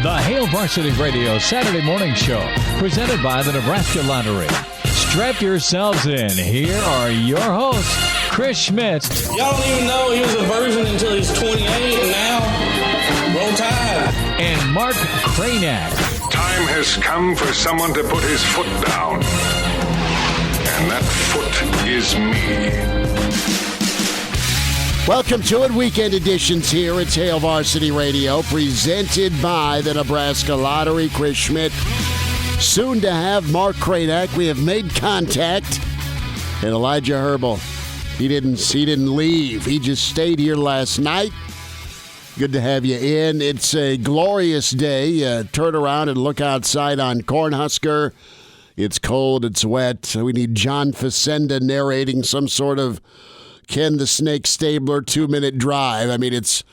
The Hail Varsity Radio Saturday Morning Show, presented by the Nebraska Lottery. Strap yourselves in. Here are your hosts, Chris Schmidt. Y'all don't even know he was a virgin until he's 28, and now, roll tide. And Mark Kraynak. Time has come for someone to put his foot down. And that foot is me. Welcome to it. Weekend editions here at Hail Varsity Radio, presented by the Nebraska Lottery. Chris Schmidt, soon to have Mark Kraynak. We have made contact, and Elijah Herbal. He didn't leave. He just stayed here last night. Good to have you in. It's a glorious day. Turn around and look outside on Cornhusker. It's cold. It's wet. We need John Facenda narrating some sort of Ken the Snake Stabler 2-minute drive. I mean, it's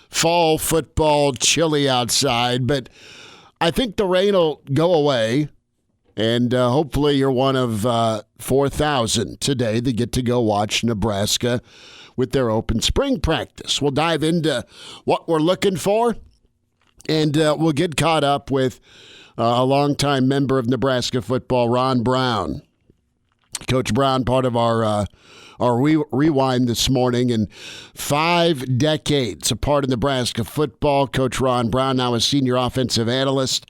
fall football, chilly outside, but I think the rain will go away, and hopefully you're one of 4,000 today that get to go watch Nebraska with their open spring practice. We'll dive into what we're looking for, and we'll get caught up with a longtime member of Nebraska football, Ron Brown. Coach Brown, part of our rewind this morning, and 5 decades a part of Nebraska football. Coach Ron Brown, now a senior offensive analyst.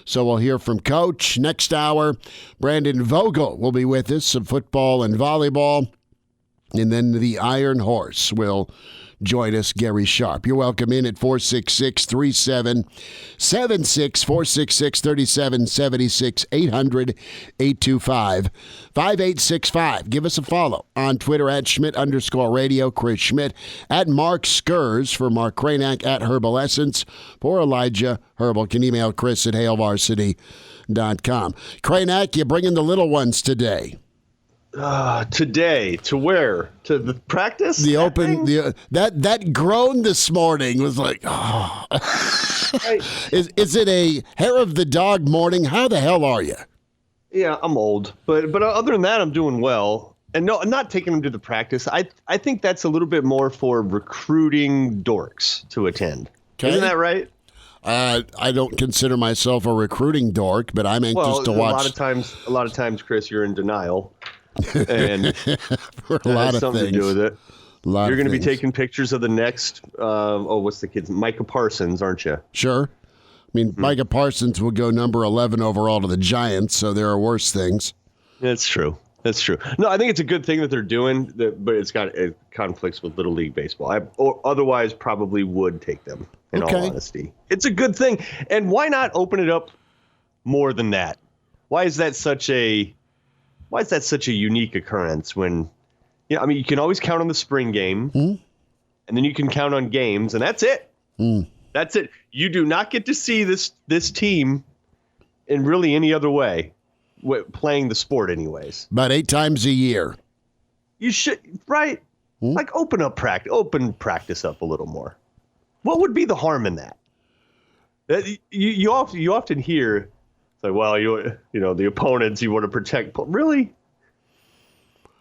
So we'll hear from Coach. Next hour, Brandon Vogel will be with us, some football and volleyball. And then the Iron Horse will join us, Gary Sharp. You're welcome in at 466-3776, 466-3776, 800-825-5865. Give us a follow on Twitter at Schmidt_radio, Chris Schmidt, at Mark Skurs for Mark Kraynak, at Herbal Essence for Elijah Herbal. Can email Chris at hailvarsity.com. Kraynak, you bringing the little ones today. Today, to where? To the practice? The open, that groan this morning was like, oh. Is it a hair of the dog morning? How the hell are you? Yeah, I'm old, but other than that, I'm doing well. And no, I'm not taking them to the practice. I think that's a little bit more for recruiting dorks to attend. Okay. Isn't that right? I don't consider myself a recruiting dork, but I'm anxious to watch. A lot of times, Chris, you're in denial. And for a lot of something things. to do with it. You're going to be things. taking pictures of the next, what's the kid's? Micah Parsons, aren't you? Sure. I mean, Micah Parsons will go number 11 overall to the Giants, so there are worse things. That's true. No, I think it's a good thing that they're doing, but it conflicts with Little League Baseball. Or otherwise probably would take them, in all honesty. It's a good thing. And why not open it up more than that? Why is that such a unique occurrence when, I mean, you can always count on the spring game, and then you can count on games, and that's it. That's it. You do not get to see this team in really any other way, playing the sport anyways. About 8 times a year. You should, right? Like open practice up a little more. What would be the harm in that? You often hear, it's like, well, you know, the opponents you want to protect. Really?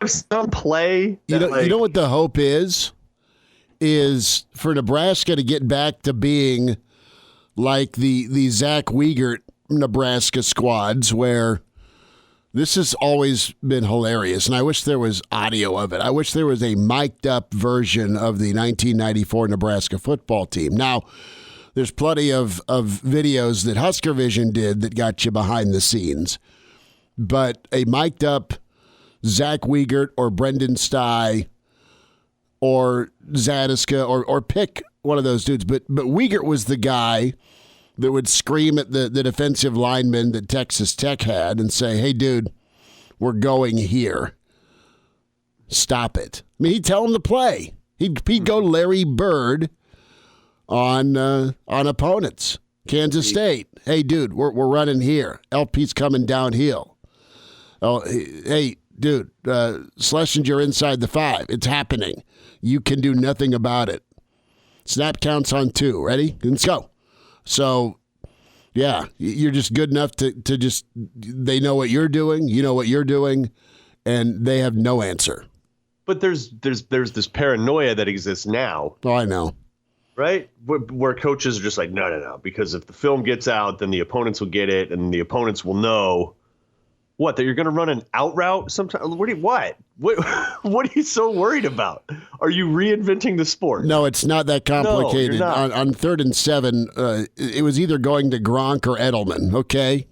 Some play. You know what the hope is for Nebraska to get back to being like the Zach Wiegert Nebraska squads, where this has always been hilarious, and I wish there was audio of it. I wish there was a mic'd up version of the 1994 Nebraska football team. Now, there's plenty of videos that Husker Vision did that got you behind the scenes. But a mic'd up Zach Wiegert or Brendan Stye or Zadiska or pick one of those dudes. But Wiegert was the guy that would scream at the defensive lineman that Texas Tech had and say, hey, dude, we're going here. Stop it. I mean, he'd tell him to play. He'd go Larry Bird on opponents. Kansas State. Hey, dude, we're running here. LP's coming downhill. Oh, hey, dude, Schlesinger inside the 5. It's happening. You can do nothing about it. Snap counts on 2. Ready? Let's go. So, yeah, you're just good enough to just, they know what you're doing, you know what you're doing, and they have no answer. But there's this paranoia that exists now. Oh, I know. right? Where coaches are just like, no, because if the film gets out, then the opponents will get it, and the opponents will know that you're going to run an out route sometime. What are you so worried about? Are you reinventing the sport? No, it's not that complicated. No, you're not. On 3rd and 7, it was either going to Gronk or Edelman. Okay.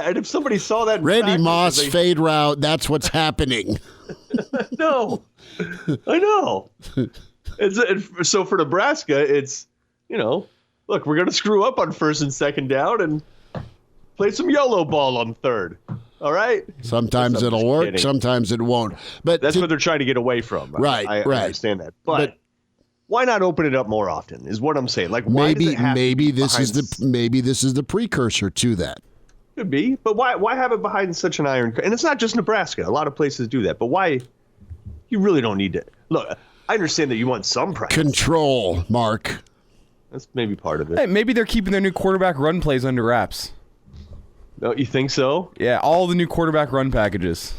And if somebody saw that, Randy Moss fade route, that's what's happening. No, I know. So for Nebraska, it's, look, we're going to screw up on 1st and 2nd down and play some YOLO ball on 3rd. All right? Sometimes it'll work. Kidding. Sometimes it won't. But that's what they're trying to get away from. Right, I right. understand that. But why not open it up more often is what I'm saying. Like, maybe this is the precursor to that. Could be. But why have it behind such an iron? And it's not just Nebraska. A lot of places do that. But why? You really don't need to. Look, I understand that you want some practice. Control, Mark. That's maybe part of it. Hey, maybe they're keeping their new quarterback run plays under wraps. No, you think so? Yeah, all the new quarterback run packages.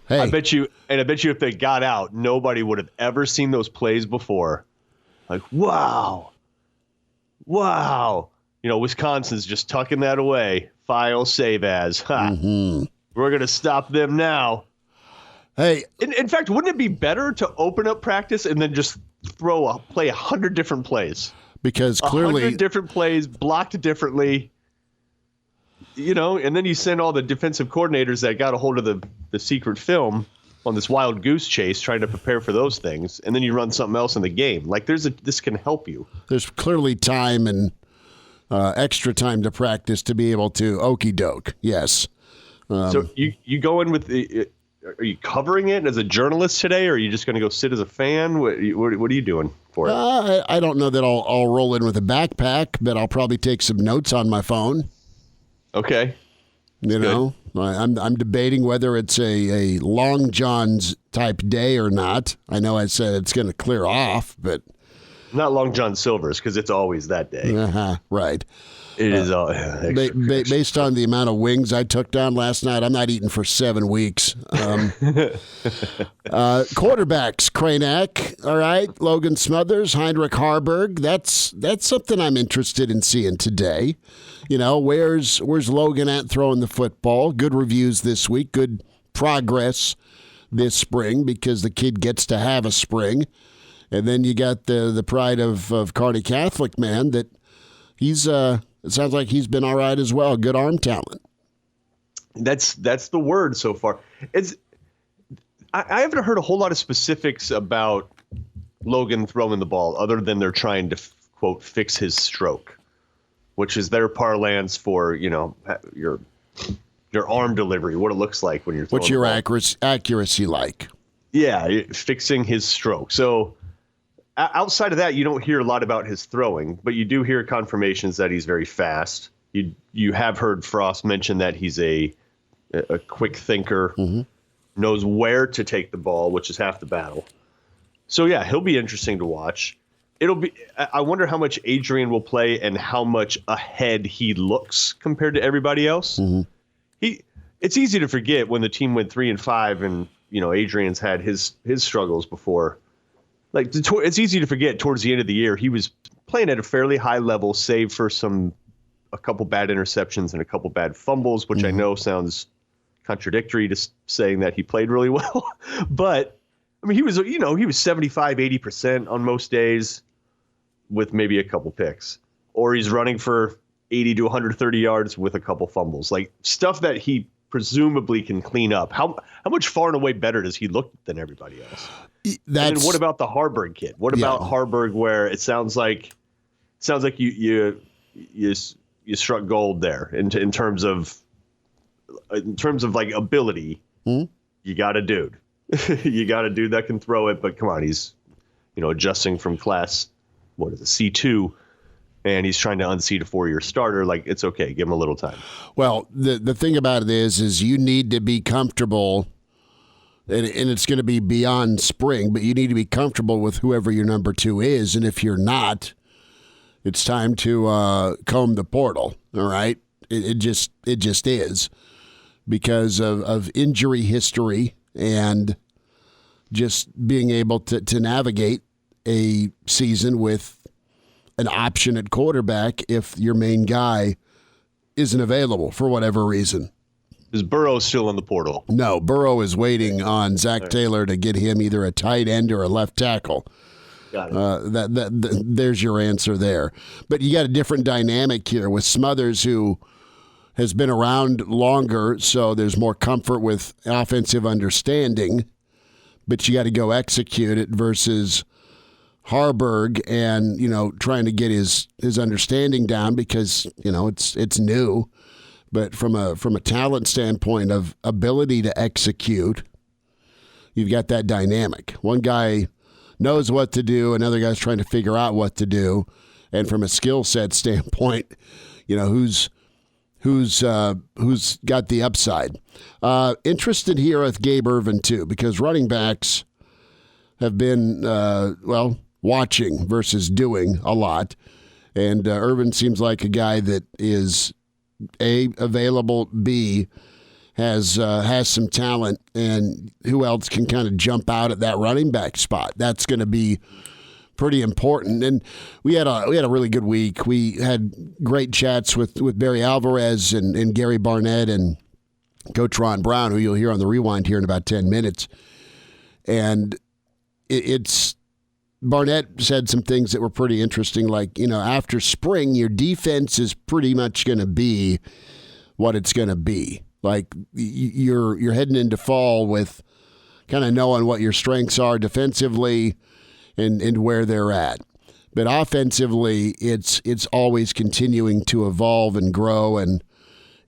Hey. I bet you if they got out, nobody would have ever seen those plays before. Like, wow. Wisconsin's just tucking that away. File, save as. Mm-hmm. We're going to stop them now. Hey. In fact, wouldn't it be better to open up practice and then just play 100 different plays? Because clearly 100 different plays, blocked differently. And then you send all the defensive coordinators that got a hold of the secret film on this wild goose chase trying to prepare for those things, and then you run something else in the game. Like, this can help you. There's clearly time and extra time to practice to be able to okey doke. Yes. So you go in with are you covering it as a journalist today, or are you just going to go sit as a fan? What are you doing for it? I don't know that I'll roll in with a backpack, but I'll probably take some notes on my phone. Okay. I'm debating whether it's a Long John's type day or not. I know I said it's going to clear off, but not Long John Silver's, because it's always that day. Right. It is based on the amount of wings I took down last night. I'm not eating for 7 weeks. Quarterbacks, Kraynak, all right. Logan Smothers, Heinrich Harburg. That's something I'm interested in seeing today. Where's Logan at throwing the football? Good reviews this week. Good progress this spring because the kid gets to have a spring. And then you got the pride of Kearney Catholic, man, that he's it sounds like he's been all right as well. Good arm talent. That's the word so far. I haven't heard a whole lot of specifics about Logan throwing the ball other than they're trying to, quote, fix his stroke, which is their parlance for, your arm delivery, what it looks like when you're throwing What's your accuracy like? Yeah, fixing his stroke. So outside of that, you don't hear a lot about his throwing, but you do hear confirmations that he's very fast. You have heard Frost mention that he's a quick thinker, knows where to take the ball, which is half the battle. So, yeah, he'll be interesting to watch. I wonder how much Adrian will play and how much ahead he looks compared to everybody else. Mm-hmm. It's easy to forget when the team went 3-5 and, Adrian's had his struggles before. Like, it's easy to forget towards the end of the year, he was playing at a fairly high level, save for a couple bad interceptions and a couple bad fumbles, which I know sounds contradictory to saying that he played really well. But, I mean, he was 75, 80% on most days with maybe a couple picks. Or he's running for 80 to 130 yards with a couple fumbles. Like, stuff that he presumably can clean up. How much far and away better does he look than everybody else? And what about the Harburg kid? What about Harburg, where it sounds like you struck gold there in terms of like ability? You got a dude. You got a dude that can throw it, but come on, he's adjusting from class, what is it, C2, and he's trying to unseat a 4-year starter. Like, it's okay, give him a little time. Well, the thing about it is you need to be comfortable. And it's going to be beyond spring, but you need to be comfortable with whoever your number 2 is. And if you're not, it's time to comb the portal. All right, it just is because of injury history and just being able to navigate a season with an option at quarterback if your main guy isn't available for whatever reason. Is Burrow still in the portal? No, Burrow is waiting on Zach Taylor to get him either a tight end or a left tackle. Got it. There's your answer there. But you got a different dynamic here with Smothers, who has been around longer, so there's more comfort with offensive understanding, but you got to go execute it, versus Harburg and, trying to get his understanding down because, it's new. But from a talent standpoint of ability to execute, you've got that dynamic. One guy knows what to do, another guy's trying to figure out what to do. And from a skill set standpoint, who's got the upside. Interested here with Gabe Ervin, too, because running backs have been, watching versus doing a lot. And Ervin seems like a guy that is, A, available, B, has some talent, and who else can kind of jump out at that running back spot? That's going to be pretty important. And we had a really good week. We had great chats with Barry Alvarez and Gary Barnett and Coach Ron Brown, who you'll hear on the rewind here in about 10 minutes. And it's Barnett said some things that were pretty interesting, like, after spring, your defense is pretty much going to be what it's going to be. Like, you're heading into fall with kind of knowing what your strengths are defensively and where they're at. But offensively, it's always continuing to evolve and grow and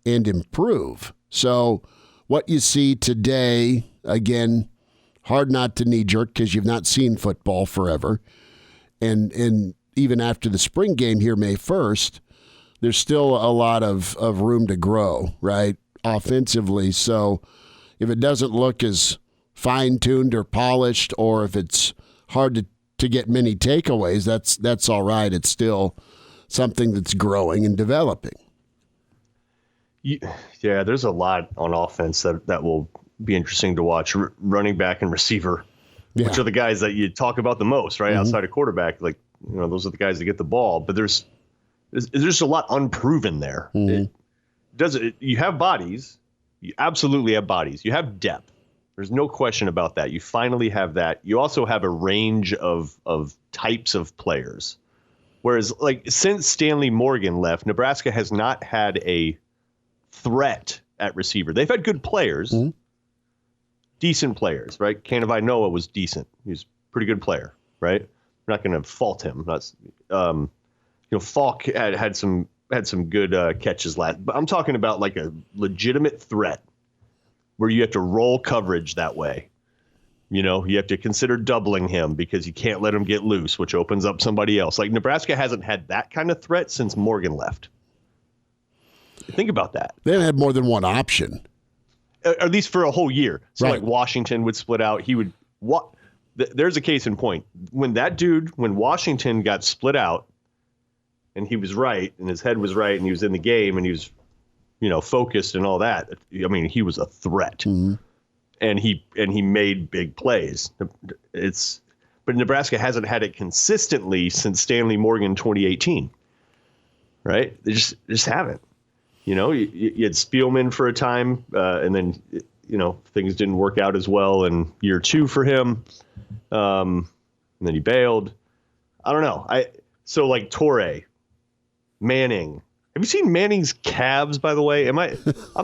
improve. So what you see today, again, hard not to knee-jerk because you've not seen football forever. And even after the spring game here, May 1st, there's still a lot of room to grow, right, offensively. So if it doesn't look as fine-tuned or polished, or if it's hard to get many takeaways, that's all right. It's still something that's growing and developing. Yeah, there's a lot on offense that will be interesting to watch. Running back and receiver, which are the guys that you talk about the most, right? Mm-hmm. Outside of quarterback, like, those are the guys that get the ball. But there's a lot unproven there. Mm-hmm. You have bodies. You absolutely have bodies. You have depth. There's no question about that. You finally have that. You also have a range of types of players. Whereas, like, since Stanley Morgan left, Nebraska has not had a threat at receiver. They've had good players, decent players, right? Canavai Noah was decent. He was a pretty good player, right? We're not going to fault him. Falk had some good catches last, but I'm talking about like a legitimate threat where you have to roll coverage that way. You have to consider doubling him because you can't let him get loose, which opens up somebody else. Like, Nebraska hasn't had that kind of threat since Morgan left. Think about that. They haven't had more than one option. At least for a whole year. So, right. Like, Washington would split out. He would there's a case in point. When Washington got split out and he was right and his head was right and he was in the game and he was, focused and all that, I mean, he was a threat. Mm-hmm. And he made big plays. But Nebraska hasn't had it consistently since Stanley Morgan 2018. Right? They just haven't. You had Spielman for a time, and then, things didn't work out as well in year 2 for him. And then he bailed. I don't know. So like Torrey, Manning. Have you seen Manning's calves, by the way? I'm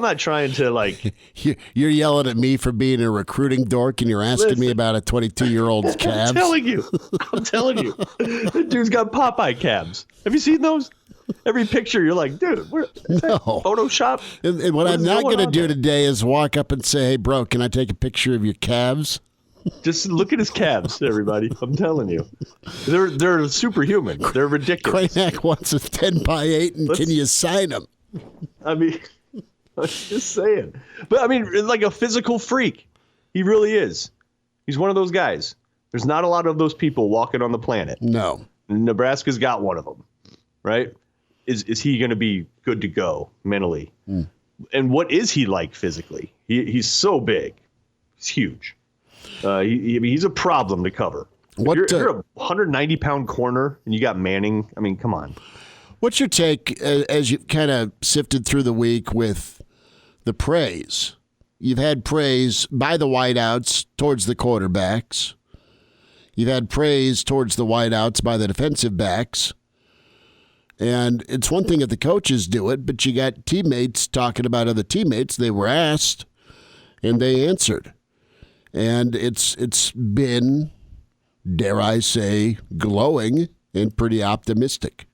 not trying to, like... You're yelling at me for being a recruiting dork, and you're asking me about a 22-year-old's calves? I'm telling you. The dude's got Popeye calves. Have you seen those? Every picture, you're like, dude, is that Photoshop? And what I'm not going to do today is walk up and say, hey, bro, can I take a picture of your calves? Just look at his calves, everybody. I'm telling you. They're superhuman. They're ridiculous. Kraynak wants a 10x8, and can you sign them? I mean, I'm just saying. But, I mean, like a physical freak. He really is. He's one of those guys. There's not a lot of those people walking on the planet. No. Nebraska's got one of them, right? Is he going to be good to go mentally? Mm. And what is he like physically? He's so big. He's huge. He's a problem to cover. You're a 190-pound corner and you got Manning. I mean, come on. What's your take as you kind of sifted through the week with the praise? You've had praise by the wideouts towards the quarterbacks. You've had praise towards the wideouts by the defensive backs. And it's one thing if the coaches do it, but you got teammates talking about other teammates. They were asked, and they answered. And it's been, dare I say, glowing and pretty optimistic.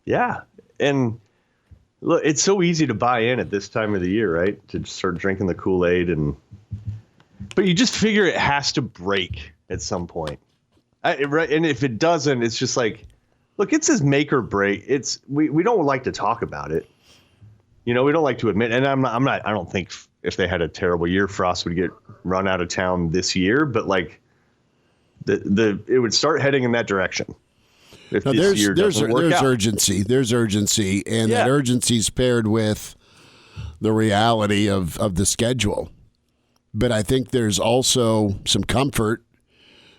Yeah. And look, it's so easy to buy in at this time of the year, right? To start drinking the Kool-Aid. But you just figure it has to break at some point. Right? And if it doesn't, it's just like, look, it's his make or break. We don't like to talk about it. We don't like to admit, and I don't think if they had a terrible year, Frost would get run out of town this year, but like it would start heading in that direction. If this year doesn't work out. Urgency. There's urgency, and that urgency is paired with the reality of the schedule. But I think there's also some comfort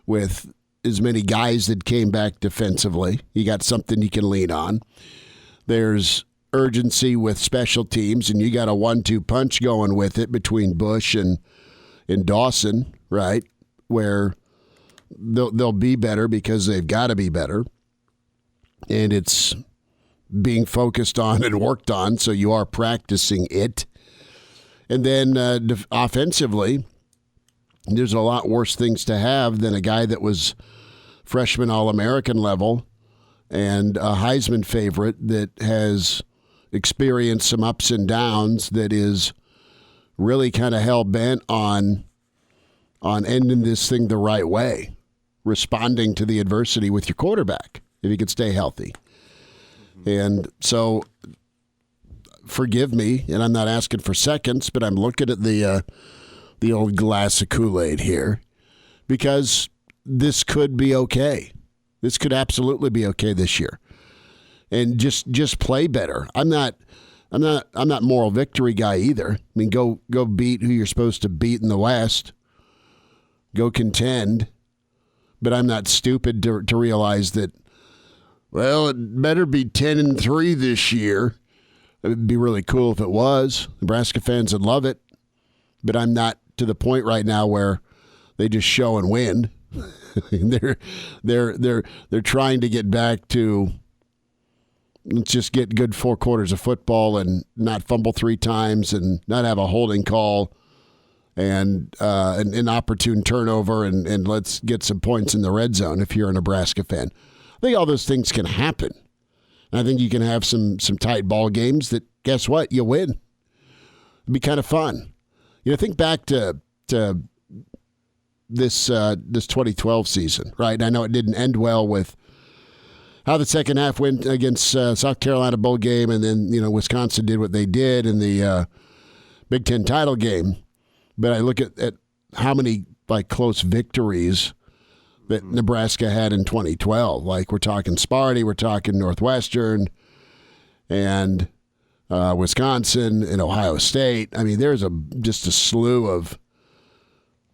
with as many guys that came back defensively. You got something you can lean on. There's urgency with special teams, and you got a 1-2 punch going with it between Bush and Dawson, right? Where they'll be better because they've got to be better. And it's being focused on and worked on, so you are practicing it. And then offensively, there's a lot worse things to have than a guy that was freshman All-American level and a Heisman favorite that has experienced some ups and downs, that is really kind of hell-bent on ending this thing the right way, responding to the adversity with your quarterback, if he could stay healthy. And so, forgive me, and I'm not asking for seconds, but I'm looking at the old glass of Kool-Aid here, because this could be okay. This could absolutely be okay this year, and just play better. I'm not moral victory guy either. I mean, go beat who you're supposed to beat in the West. Go contend, but I'm not stupid to realize that. Well, it better be 10-3 this year. It would be really cool if it was. Nebraska fans would love it, but I'm not to the point right now where they just show and win. They're trying to get back to, let's just get good 4 quarters of football and not fumble 3 times and not have a holding call and an inopportune turnover and let's get some points in the red zone if you're a Nebraska fan. I think all those things can happen. And I think you can have some tight ball games that, guess what, you win. It'd be kind of fun. Think back to this 2012 season, right? I know it didn't end well with how the second half went against South Carolina bowl game, and then Wisconsin did what they did in the Big Ten title game. But I look at how many close victories that Nebraska had in 2012. Like, we're talking Sparty, we're talking Northwestern, and Wisconsin and Ohio State. I mean, there's just a slew of.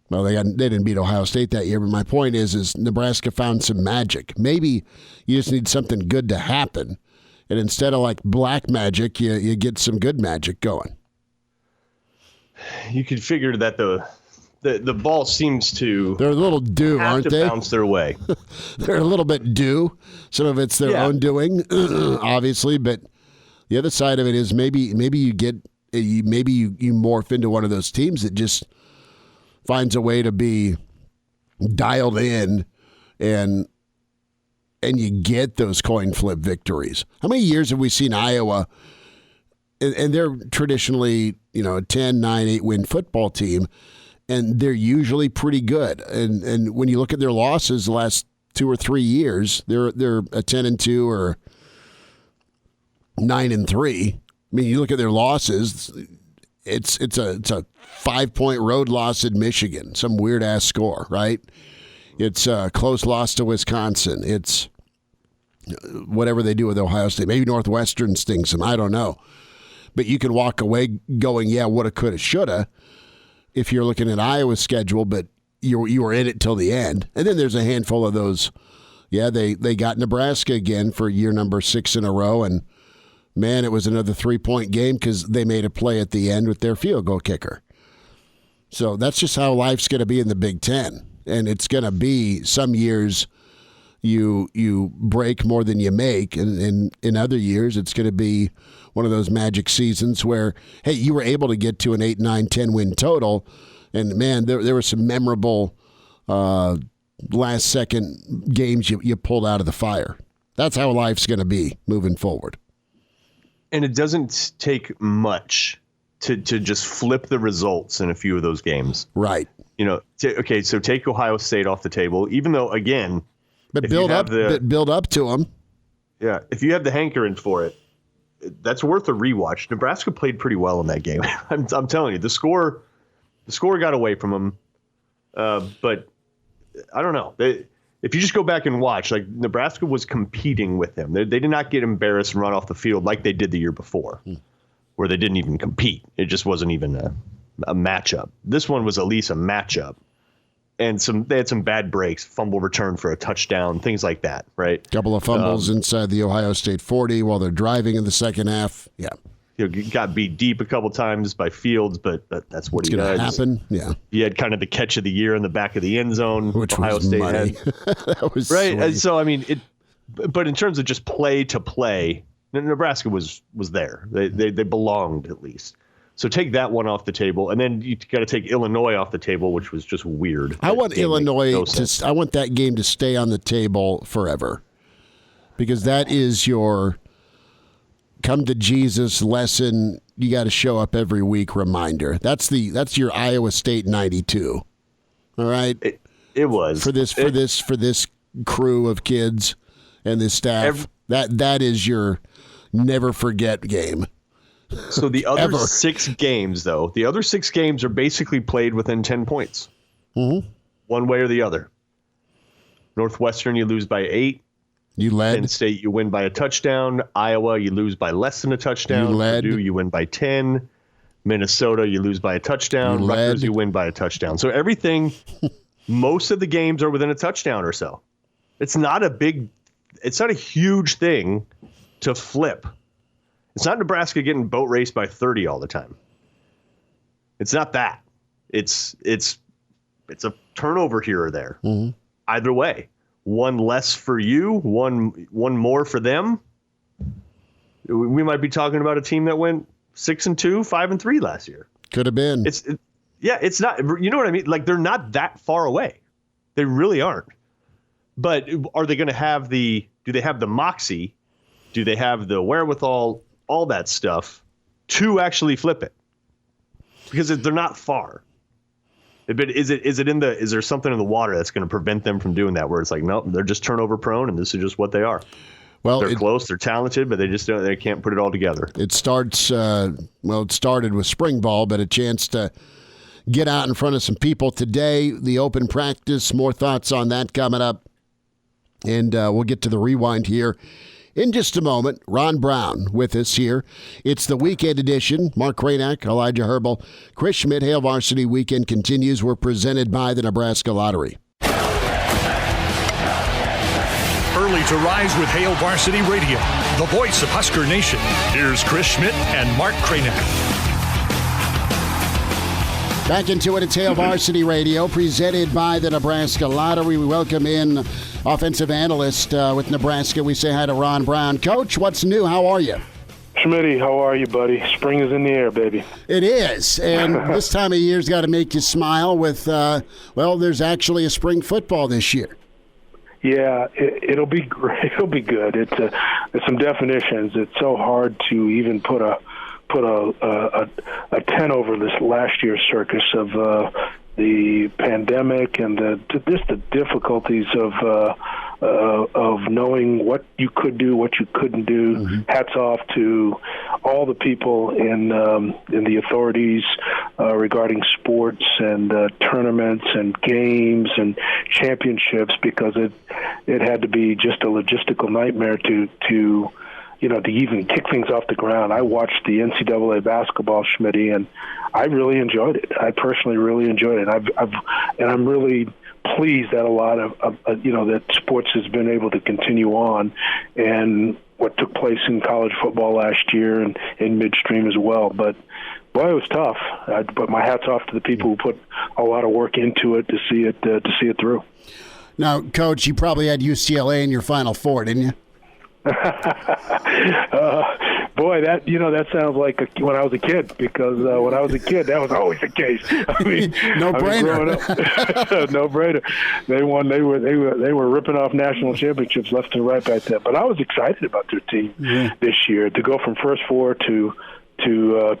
Well, they didn't beat Ohio State that year, but my point is Nebraska found some magic. Maybe you just need something good to happen, and instead of black magic, you get some good magic going. You could figure that the ball seems to. They're a little due, aren't they? Bounce their way. They're a little bit due. Some of it's their own doing, obviously, but the other side of it is maybe you morph into one of those teams that just finds a way to be dialed in, and you get those coin flip victories. How many years have we seen Iowa, and they're traditionally a 10-9-8 win football team, and they're usually pretty good. And when you look at their losses the last 2 or 3 years, they're a 10-2 or 9-3. I mean, you look at their losses. It's a 5-point road loss in Michigan, some weird ass score, right? It's a close loss to Wisconsin. It's whatever they do with Ohio State. Maybe Northwestern stings them. I don't know. But you can walk away going, yeah, woulda, coulda, shoulda, if you're looking at Iowa's schedule. But you were in it till the end. And then there's a handful of those. Yeah, they got Nebraska again for year number 6 in a row, and man, it was another 3-point game because they made a play at the end with their field goal kicker. So that's just how life's going to be in the Big Ten. And it's going to be some years you break more than you make. And in other years, it's going to be one of those magic seasons where, hey, you were able to get to an 8, 9, 10 win total. And, man, there were some memorable last-second games you pulled out of the fire. That's how life's going to be moving forward. And it doesn't take much to just flip the results in a few of those games. Right. So take Ohio State off the table, even though, again, but build up to them. Yeah, if you have the hankering for it, that's worth a rewatch. Nebraska played pretty well in that game. I'm telling you, the score got away from them. But I don't know. If you just go back and watch, like Nebraska was competing with them. They did not get embarrassed and run off the field like they did the year before, where they didn't even compete. It just wasn't even a matchup. This one was at least a matchup. And they had some bad breaks, fumble return for a touchdown, things like that, right? Couple of fumbles inside the Ohio State 40 while they're driving in the second half. Yeah. Got beat deep a couple times by Fields, but that's what he does. It's going to happen, yeah. He had kind of the catch of the year in the back of the end zone. Which Ohio was State money. That was right. sweet. So, I mean, but in terms of just play to play, Nebraska was there. They belonged at least. So take that one off the table, and then you got to take Illinois off the table, which was just weird. I want Illinois I want that game to stay on the table forever, because that is your come to Jesus lesson. You got to show up every week reminder. That's your Iowa State 92. All right, it was for this crew of kids and this staff. That is your never forget game. So the other 6 games, though, are basically played within 10 points. Mm-hmm. One way or the other. Northwestern, you lose by 8. You led. Penn State, you win by a touchdown. Iowa, you lose by less than a touchdown. You led. Purdue, you win by 10. Minnesota, you lose by a touchdown. Rutgers, you win by a touchdown. So everything, most of the games are within a touchdown or so. It's not a huge thing to flip. It's not Nebraska getting boat raced by 30 all the time. It's not that. It's a turnover here or there. Mm-hmm. Either way, one less for you, one more for them. We might be talking about a team that went 6-2, 5-3 last year. Could have been. It's not. You know what I mean? Like, they're not that far away. They really aren't. But are they going to have do they have the moxie? Do they have the wherewithal? All that stuff to actually flip it, because they're not far. But is there something in the water that's going to prevent them from doing that? Where it's like, nope, they're just turnover prone, and this is just what they are. Well, they're close, they're talented, but they can't put it all together. It starts. It started with spring ball, but a chance to get out in front of some people today. The open practice. More thoughts on that coming up, and we'll get to the rewind here in just a moment. Ron Brown with us here. It's the weekend edition. Mark Kraynak, Elijah Herbal, Chris Schmidt. Hail Varsity Weekend continues. We're presented by the Nebraska Lottery. Early to rise with Hail Varsity Radio, the voice of Husker Nation. Here's Chris Schmidt and Mark Kraynak. Back into it. It's Hail Varsity Radio, presented by the Nebraska Lottery. We welcome in offensive analyst with Nebraska. We say hi to Ron Brown. Coach, what's new? How are you? Schmitty, how are you, buddy? Spring is in the air, baby. It is, and this time of year's got to make you smile with, there's actually a spring football this year. Yeah, it'll be great. It'll be good. There's some definitions. It's so hard to even put a 10 over this last year's circus of the pandemic and the difficulties of knowing what you could do, what you couldn't do. Mm-hmm. Hats off to all the people in the authorities regarding sports and tournaments and games and championships, because it had to be just a logistical nightmare to to even kick things off the ground. I watched the NCAA basketball, Schmitty, and I really enjoyed it. I personally really enjoyed it. I'm really pleased that a lot of that sports has been able to continue on, and what took place in college football last year and in midstream as well. But boy, it was tough. But my hat's off to the people who put a lot of work into it to see it through. Now, Coach, you probably had UCLA in your Final Four, didn't you? Boy, that sounds like when I was a kid, because when I was a kid, that was always the case. I mean, no brainer. No brainer. They won. They were ripping off national championships left and right back then. But I was excited about their team this year. To go from first four to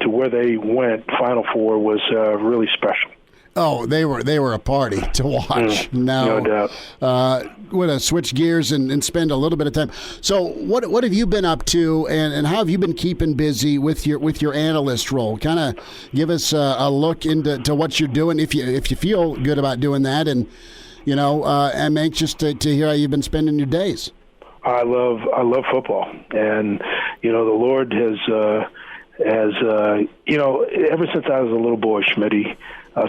where they went, Final Four, was really special. Oh, they were a party to watch. No doubt. We're going to switch gears and spend a little bit of time. So what have you been up to, and how have you been keeping busy with your analyst role? Kind of give us a look into what you're doing, if you feel good about doing that, and I'm anxious to hear how you've been spending your days. I love football, and the Lord has ever since I was a little boy, Schmitty.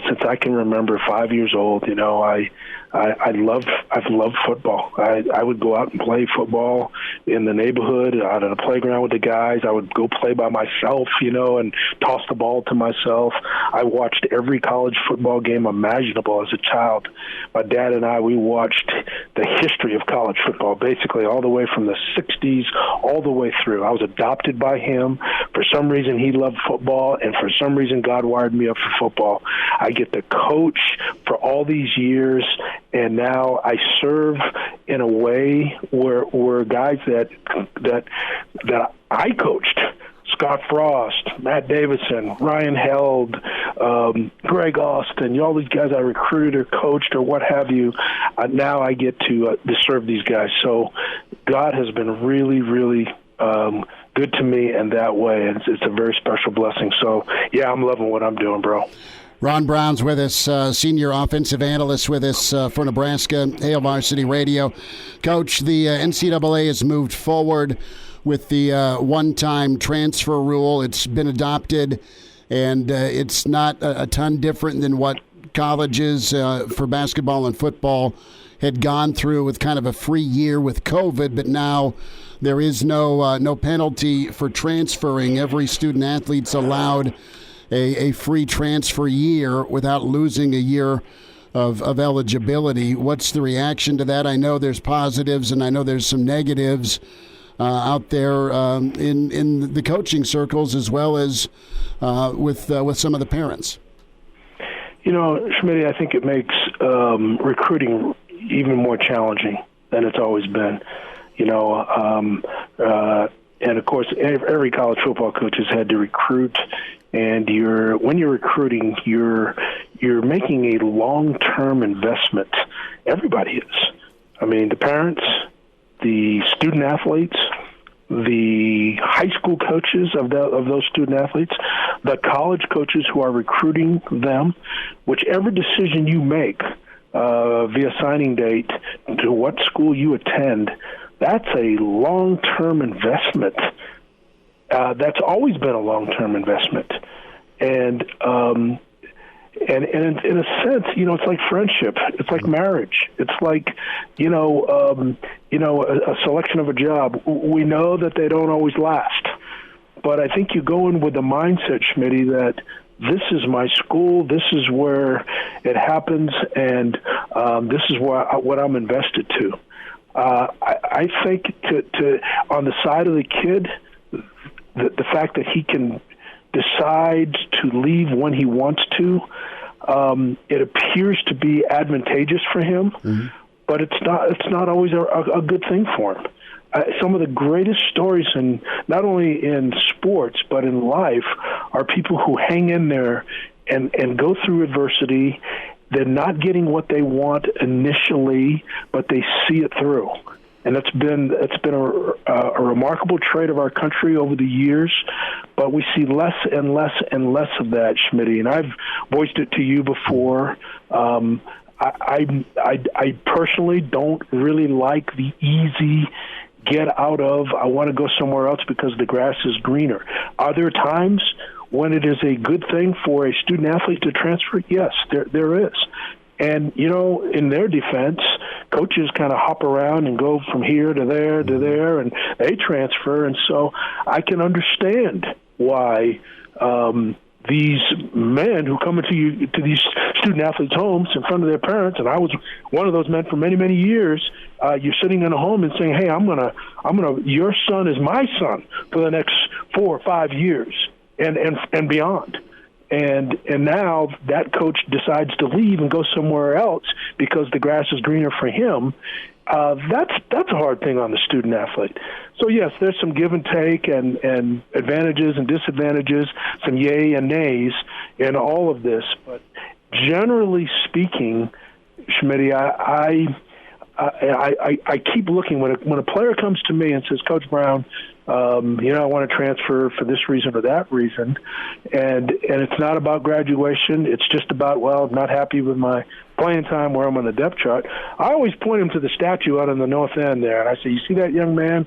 Since I can remember, 5 years old, I've loved football. I would go out and play football in the neighborhood, out on the playground with the guys. I would go play by myself, and toss the ball to myself. I watched every college football game imaginable as a child. My dad and I, we watched the history of college football, basically all the way from the 60s all the way through. I was adopted by him. For some reason, he loved football, and for some reason, God wired me up for football. I get to coach for all these years, and now I serve in a way where guys that I coached, Scott Frost, Matt Davison, Ryan Held, Greg Austin, all these guys I recruited or coached or what have you, now I get to serve these guys. So God has been really, really good to me in that way. It's a very special blessing. So, yeah, I'm loving what I'm doing, bro. Ron Brown's with us, senior offensive analyst with us for Nebraska, Hail Varsity Radio. Coach, the NCAA has moved forward with the one-time transfer rule. It's been adopted, and it's not a ton different than what colleges for basketball and football had gone through with kind of a free year with COVID, but now there is no penalty for transferring. Every student-athlete's allowed a free transfer year without losing a year of eligibility. What's the reaction to that? I know there's positives and I know there's some negatives out there in the coaching circles as well as with some of the parents. Schmitty, I think it makes recruiting even more challenging than it's always been. And of course, every college football coach has had to recruit. And when you're recruiting, you're making a long-term investment. Everybody is. I mean, the parents, the student athletes, the high school coaches of those student athletes, the college coaches who are recruiting them. Whichever decision you make via signing date to what school you attend, that's a long-term investment. That's always been a long-term investment, and in a sense, it's like friendship. It's like marriage. It's like a selection of a job. We know that they don't always last, but I think you go in with the mindset, Schmitty, that this is my school. This is where it happens, and this is what I'm invested to. I think to on the side of the kid. The fact that he can decide to leave when he wants to, it appears to be advantageous for him, but it's not always a good thing for him. Some of the greatest stories, not only in sports but in life, are people who hang in there and go through adversity. They're not getting what they want initially, but they see it through. And it's been a remarkable trait of our country over the years, but we see less and less and less of that, Schmitty. And I've voiced it to you before. I personally don't really like the easy get out of, I want to go somewhere else because the grass is greener. Are there times when it is a good thing for a student athlete to transfer? Yes, there is. And, in their defense, coaches kind of hop around and go from here to there, and they transfer. And so I can understand why these men who come to these student athletes' homes in front of their parents, and I was one of those men for many, many years. You're sitting in a home and saying, "Hey, your son is my son for the next 4 or 5 years and beyond." And now that coach decides to leave and go somewhere else because the grass is greener for him. That's a hard thing on the student athlete. So yes, there's some give and take and advantages and disadvantages, some yay and nays in all of this. But generally speaking, Schmidt, I keep looking when a player comes to me and says, "Coach Brown, I want to transfer for this reason or that reason," and it's not about graduation. It's just about, I'm not happy with my playing time where I'm on the depth chart. I always point him to the statue out on the north end there, and I say, "You see that young man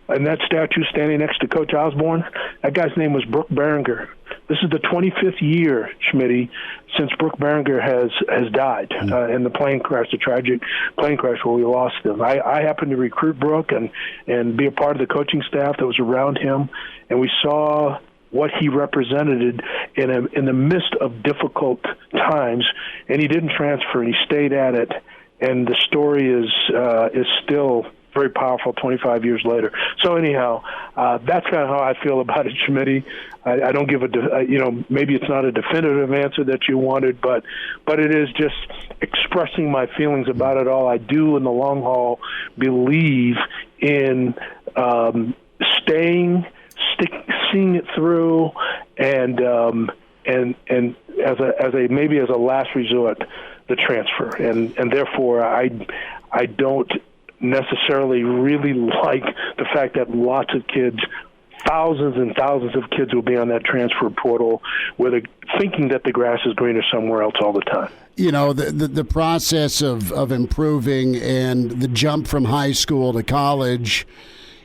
and that statue standing next to Coach Osborne? That guy's name was Brooke Behringer. This is the 25th year, Schmitty, since Brooke Behringer has died in the plane crash, the tragic plane crash where we lost him. I happened to recruit Brooke and be a part of the coaching staff that was around him, and we saw what he represented in the midst of difficult times, and he didn't transfer, and he stayed at it, and the story is still very powerful 25 years later. So anyhow, that's kind of how I feel about it, Schmitty. I don't give maybe it's not a definitive answer that you wanted, but it is just expressing my feelings about it all. I do, in the long haul, believe in seeing it through, and as a last resort, the transfer, and therefore I don't necessarily really like the fact that lots of kids, thousands and thousands of kids, will be on that transfer portal where they're thinking that the grass is greener somewhere else all the time. The process of improving and the jump from high school to college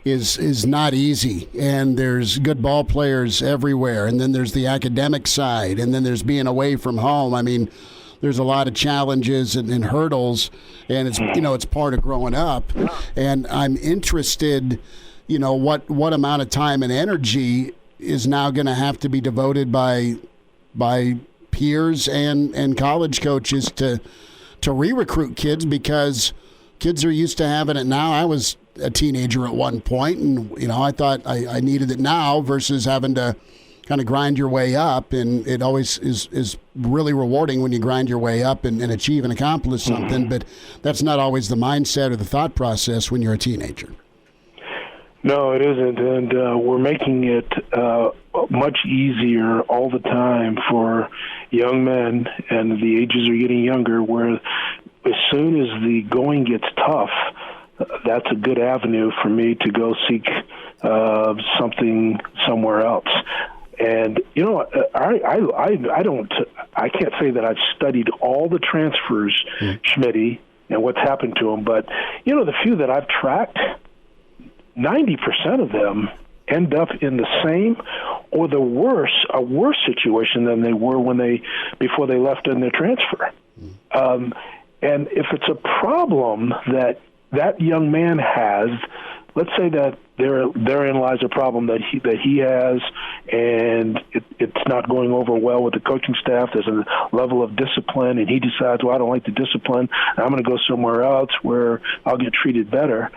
is not easy, and there's good ball players everywhere, and then there's the academic side, and then there's being away from home. I mean, there's a lot of challenges and hurdles, and it's part of growing up. And I'm interested, what amount of time and energy is now going to have to be devoted by peers and college coaches to re-recruit kids, because kids are used to having it now. I was a teenager at one point, and I thought I needed it now versus having to kind of grind your way up, and it always is really rewarding when you grind your way up and achieve and accomplish something, but that's not always the mindset or the thought process when you're a teenager. No, it isn't, and we're making it much easier all the time for young men, and the ages are getting younger, where as soon as the going gets tough, that's a good avenue for me to go seek something somewhere else. And I can't say that I've studied all the transfers, Schmitty, and what's happened to them, but the few that I've tracked, 90% of them end up in the same or a worse situation than they were before they left in their transfer. And if it's a problem that young man has, let's say that therein lies a problem that he has, and it's not going over well with the coaching staff. There's a level of discipline, and he decides, I don't like the discipline, I'm going to go somewhere else where I'll get treated better.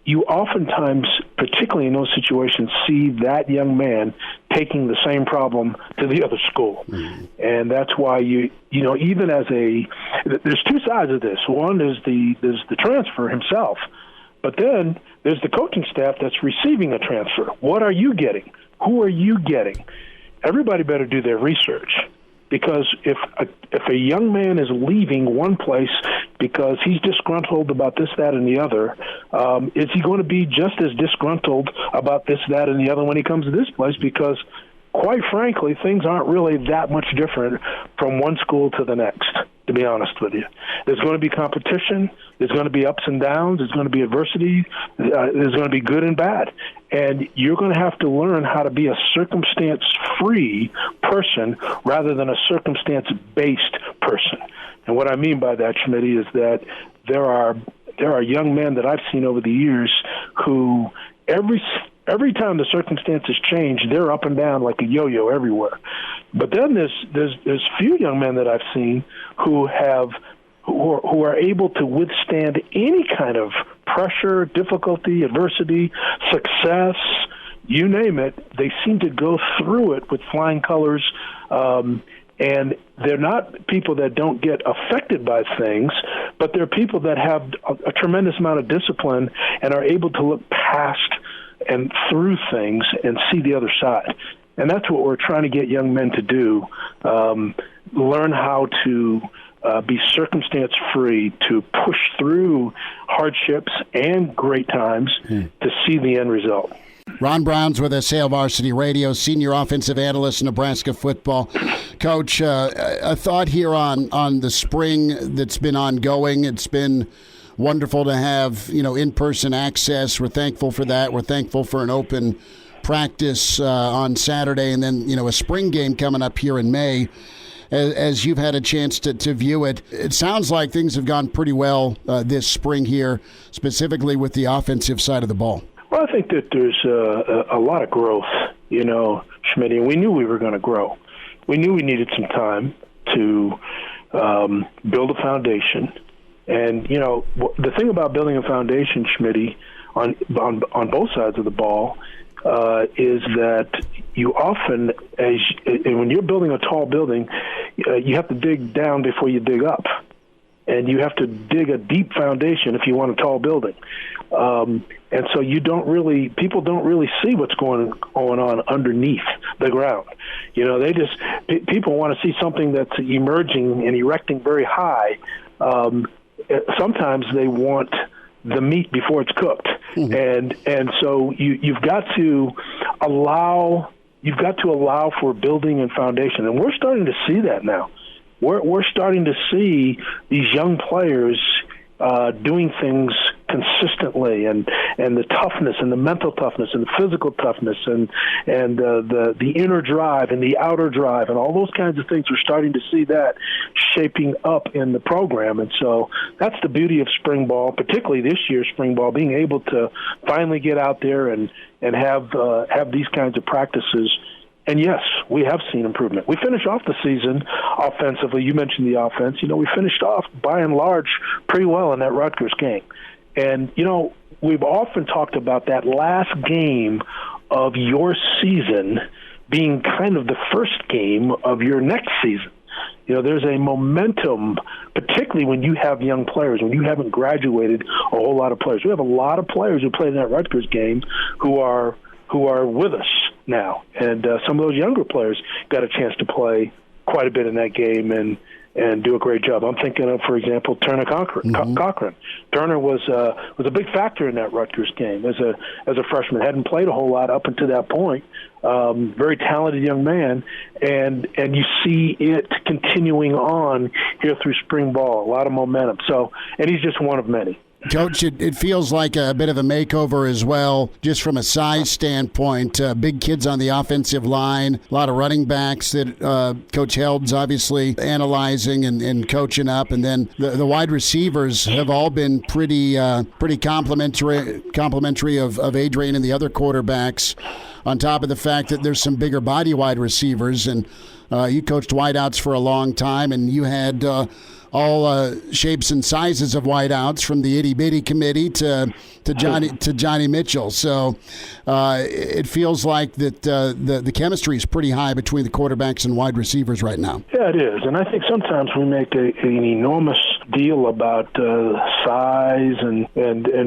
You oftentimes, particularly in those situations, see that young man taking the same problem to the other school. Mm-hmm. And that's why even there's two sides of this. One is there's the transfer himself, but then there's the coaching staff that's receiving a transfer. What are you getting? Who are you getting? Everybody better do their research, because if a young man is leaving one place because he's disgruntled about this, that, and the other, is he going to be just as disgruntled about this, that, and the other when he comes to this place? Because, quite frankly, things aren't really that much different from one school to the next. to be honest with you. There's going to be competition. There's going to be ups and downs. There's going to be adversity. There's going to be good and bad. And you're going to have to learn how to be a circumstance-free person rather than a circumstance-based person. And what I mean by that, Schmidt, is that there are young men that I've seen over the years who every time the circumstances change, they're up and down like a yo-yo everywhere. But then there's few young men that I've seen who are able to withstand any kind of pressure, difficulty, adversity, success, you name it. They seem to go through it with flying colors. And they're not people that don't get affected by things, but they're people that have a tremendous amount of discipline and are able to look past and through things and see the other side. And that's what we're trying to get young men to do, learn how to be circumstance-free, to push through hardships and great times to see the end result. Ron Brown's with us, Hail Varsity Radio, senior offensive analyst in Nebraska football. Coach, a thought here on the spring that's been ongoing. It's been wonderful to have, in-person access. We're thankful for that. We're thankful for an open practice on Saturday, and then, a spring game coming up here in May. As you've had a chance to view it, it sounds like things have gone pretty well this spring here, specifically with the offensive side of the ball. Well, I think that there's a lot of growth, Schmidt, and we knew we were going to grow. We knew we needed some time to build a foundation. And, the thing about building a foundation, Schmidt, on both sides of the ball, is that you often, when you're building a tall building, you have to dig down before you dig up. And you have to dig a deep foundation if you want a tall building. And so people don't really see what's going on underneath the ground. People want to see something that's emerging and erecting very high. Sometimes they want the meat before it's cooked. And so you've got to allow for building and foundation. And we're starting to see that now. We're starting to see these young players doing things consistently, and the toughness and the mental toughness and the physical toughness and the inner drive and the outer drive and all those kinds of things. We're starting to see that shaping up in the program. And so that's the beauty of spring ball, particularly this year's spring ball, being able to finally get out there and have these kinds of practices. And yes, we have seen improvement. We finished off the season offensively. You mentioned the offense. We finished off by and large pretty well in that Rutgers game. And, we've often talked about that last game of your season being kind of the first game of your next season. There's a momentum, particularly when you have young players, when you haven't graduated a whole lot of players. We have a lot of players who played in that Rutgers game who are with us now. And some of those younger players got a chance to play quite a bit in that game and do a great job. I'm thinking of, for example, Turner Cochran. Turner was a big factor in that Rutgers game as a freshman. Hadn't played a whole lot up until that point. Very talented young man, and you see it continuing on here through spring ball. A lot of momentum. So, and he's just one of many. Coach, it feels like a bit of a makeover as well, just from a size standpoint. Big kids on the offensive line, a lot of running backs that Coach Held's obviously analyzing and coaching up, and then the wide receivers have all been pretty complimentary of Adrian and the other quarterbacks, on top of the fact that there's some bigger body wide receivers. And you coached wideouts for a long time, and you had all shapes and sizes of wideouts, from the itty bitty committee to Johnny Mitchell. So it feels like that the chemistry is pretty high between the quarterbacks and wide receivers right now. Yeah, it is, and I think sometimes we make an enormous deal about size and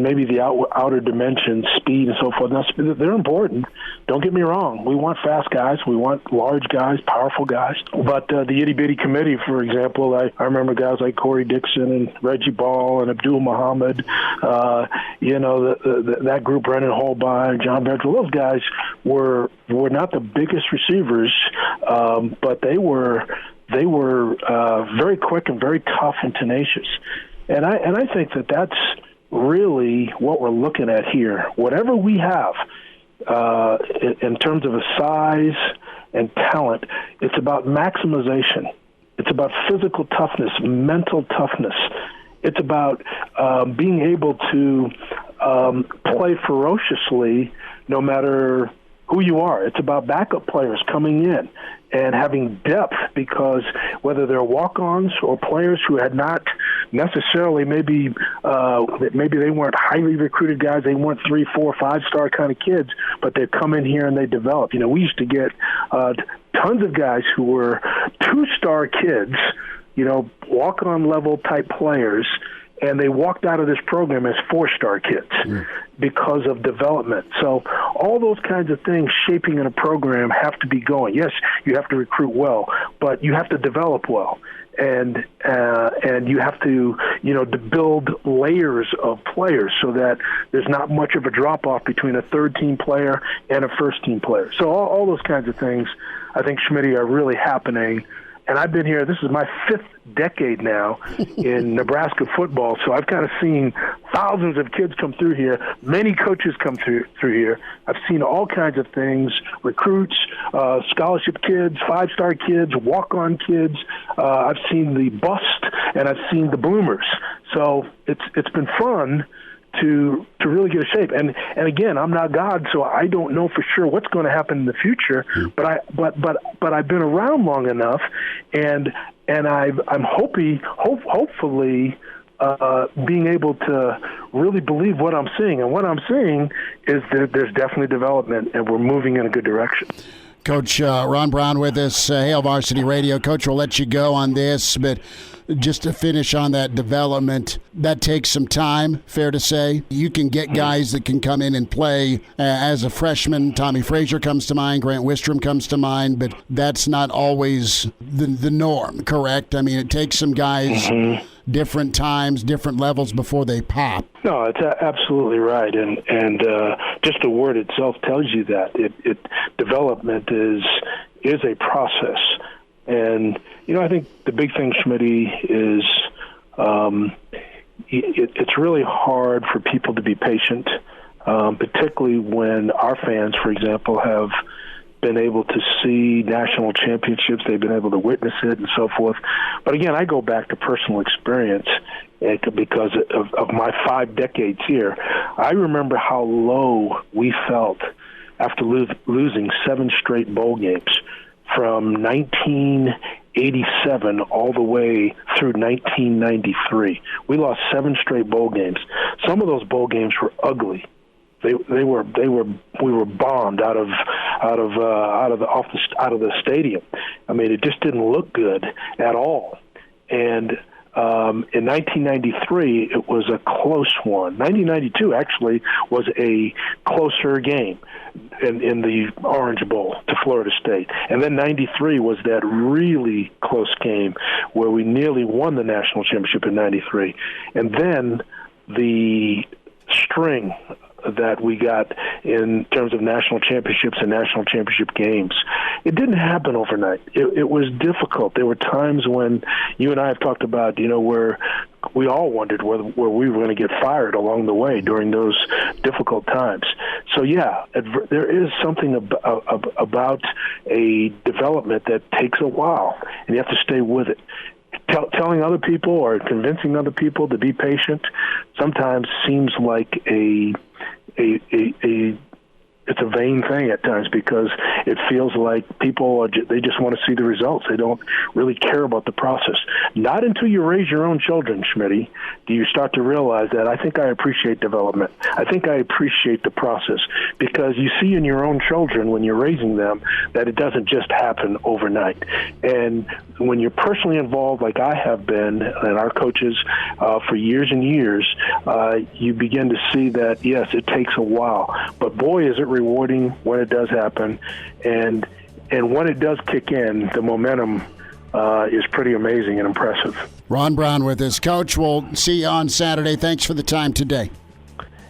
maybe the outer dimensions, speed, and so forth. Now, they're important. Don't get me wrong. We want fast guys. We want large guys, powerful guys. But the itty-bitty committee, for example, I remember guys like Corey Dixon and Reggie Ball and Abdul Muhammad, that group, Brennan Holbein, John Bedrell, those guys were not the biggest receivers, but they were they were very quick and very tough and tenacious. And I think that that's really what we're looking at here. Whatever we have in terms of a size and talent, it's about maximization. It's about physical toughness, mental toughness. It's about being able to play ferociously no matter who you are. It's about backup players coming in and having depth, because whether they're walk-ons or players who had not necessarily maybe they weren't highly recruited guys, they weren't 3, 4, 5-star kind of kids, but they come in here and they develop. You know, we used to get tons of guys who were 2-star kids, you know, walk-on level type players, and they walked out of this program as 4-star kids because of development. So all those kinds of things shaping in a program have to be going. Yes, you have to recruit well, but you have to develop well. And you have to, you know, to build layers of players so that there's not much of a drop-off between a third-team player and a first-team player. So all those kinds of things, I think, Schmidt, are really happening. And I've been here, this is my 5th decade now in Nebraska football, so I've kind of seen thousands of kids come through here, many coaches come through here. I've seen all kinds of things, recruits, scholarship kids, 5-star kids, walk-on kids. I've seen the bust, and I've seen the bloomers. So it's been fun to really get a shape. And again, I'm not God, so I don't know for sure what's going to happen in the future. But I've been around long enough, and I'm hopefully being able to really believe what I'm seeing. And what I'm seeing is that there's definitely development, and we're moving in a good direction. Coach Ron Brown with us, Hail Varsity Radio. Coach, we'll let you go on this, but just to finish on that development, that takes some time, fair to say. You can get guys that can come in and play as a freshman. Tommy Frazier comes to mind, Grant Wistrom comes to mind, but that's not always the norm, correct? I mean, it takes some guys different times, different levels before they pop. No, it's absolutely right, and just the word itself tells you that. It development is a process. And, you know, I think the big thing, Schmitty, is it's really hard for people to be patient, particularly when our fans, for example, have been able to see national championships. They've been able to witness it and so forth. But, again, I go back to personal experience because of my 5 decades here. I remember how low we felt after losing 7 straight bowl games from 1987 all the way through 1993. We lost 7 straight bowl games. Some of those bowl games were ugly. We were bombed out of the stadium. I mean, it just didn't look good at all. And in 1993, it was a close one. 1992 actually was a closer game in the Orange Bowl to Florida State. And then 93 was that really close game where we nearly won the national championship in 93. And then the string that we got in terms of national championships and national championship games, it didn't happen overnight. It was difficult. There were times when you and I have talked about, you know, where we all wondered where we were going to get fired along the way during those difficult times. So, yeah, there is something about a development that takes a while, and you have to stay with it. Telling other people or convincing other people to be patient sometimes seems like it's a vain thing at times, because it feels like people they just want to see the results. They don't really care about the process. Not until you raise your own children, Schmitty, do you start to realize that. I think I appreciate development. I think I appreciate the process, because you see in your own children when you're raising them that it doesn't just happen overnight. And when you're personally involved, like I have been, and our coaches for years and years, you begin to see that, yes, it takes a while. But boy, is it rewarding when it does happen. And when it does kick in, the momentum is pretty amazing and impressive. Ron Brown with us. Coach, we'll see you on Saturday. Thanks for the time today.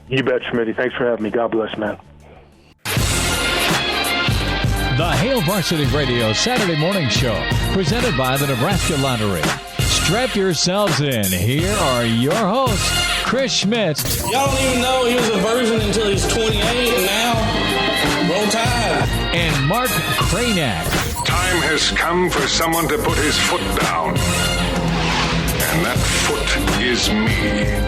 You bet, Schmitty. Thanks for having me. God bless, man. The Hail Varsity Radio Saturday Morning Show, presented by the Nebraska Lottery. Strap yourselves in. Here are your hosts, Chris Schmidt. Y'all don't even know he was a virgin until he's 28, and now, roll tide. And Mark Kraynak. Time has come for someone to put his foot down. And that foot is me.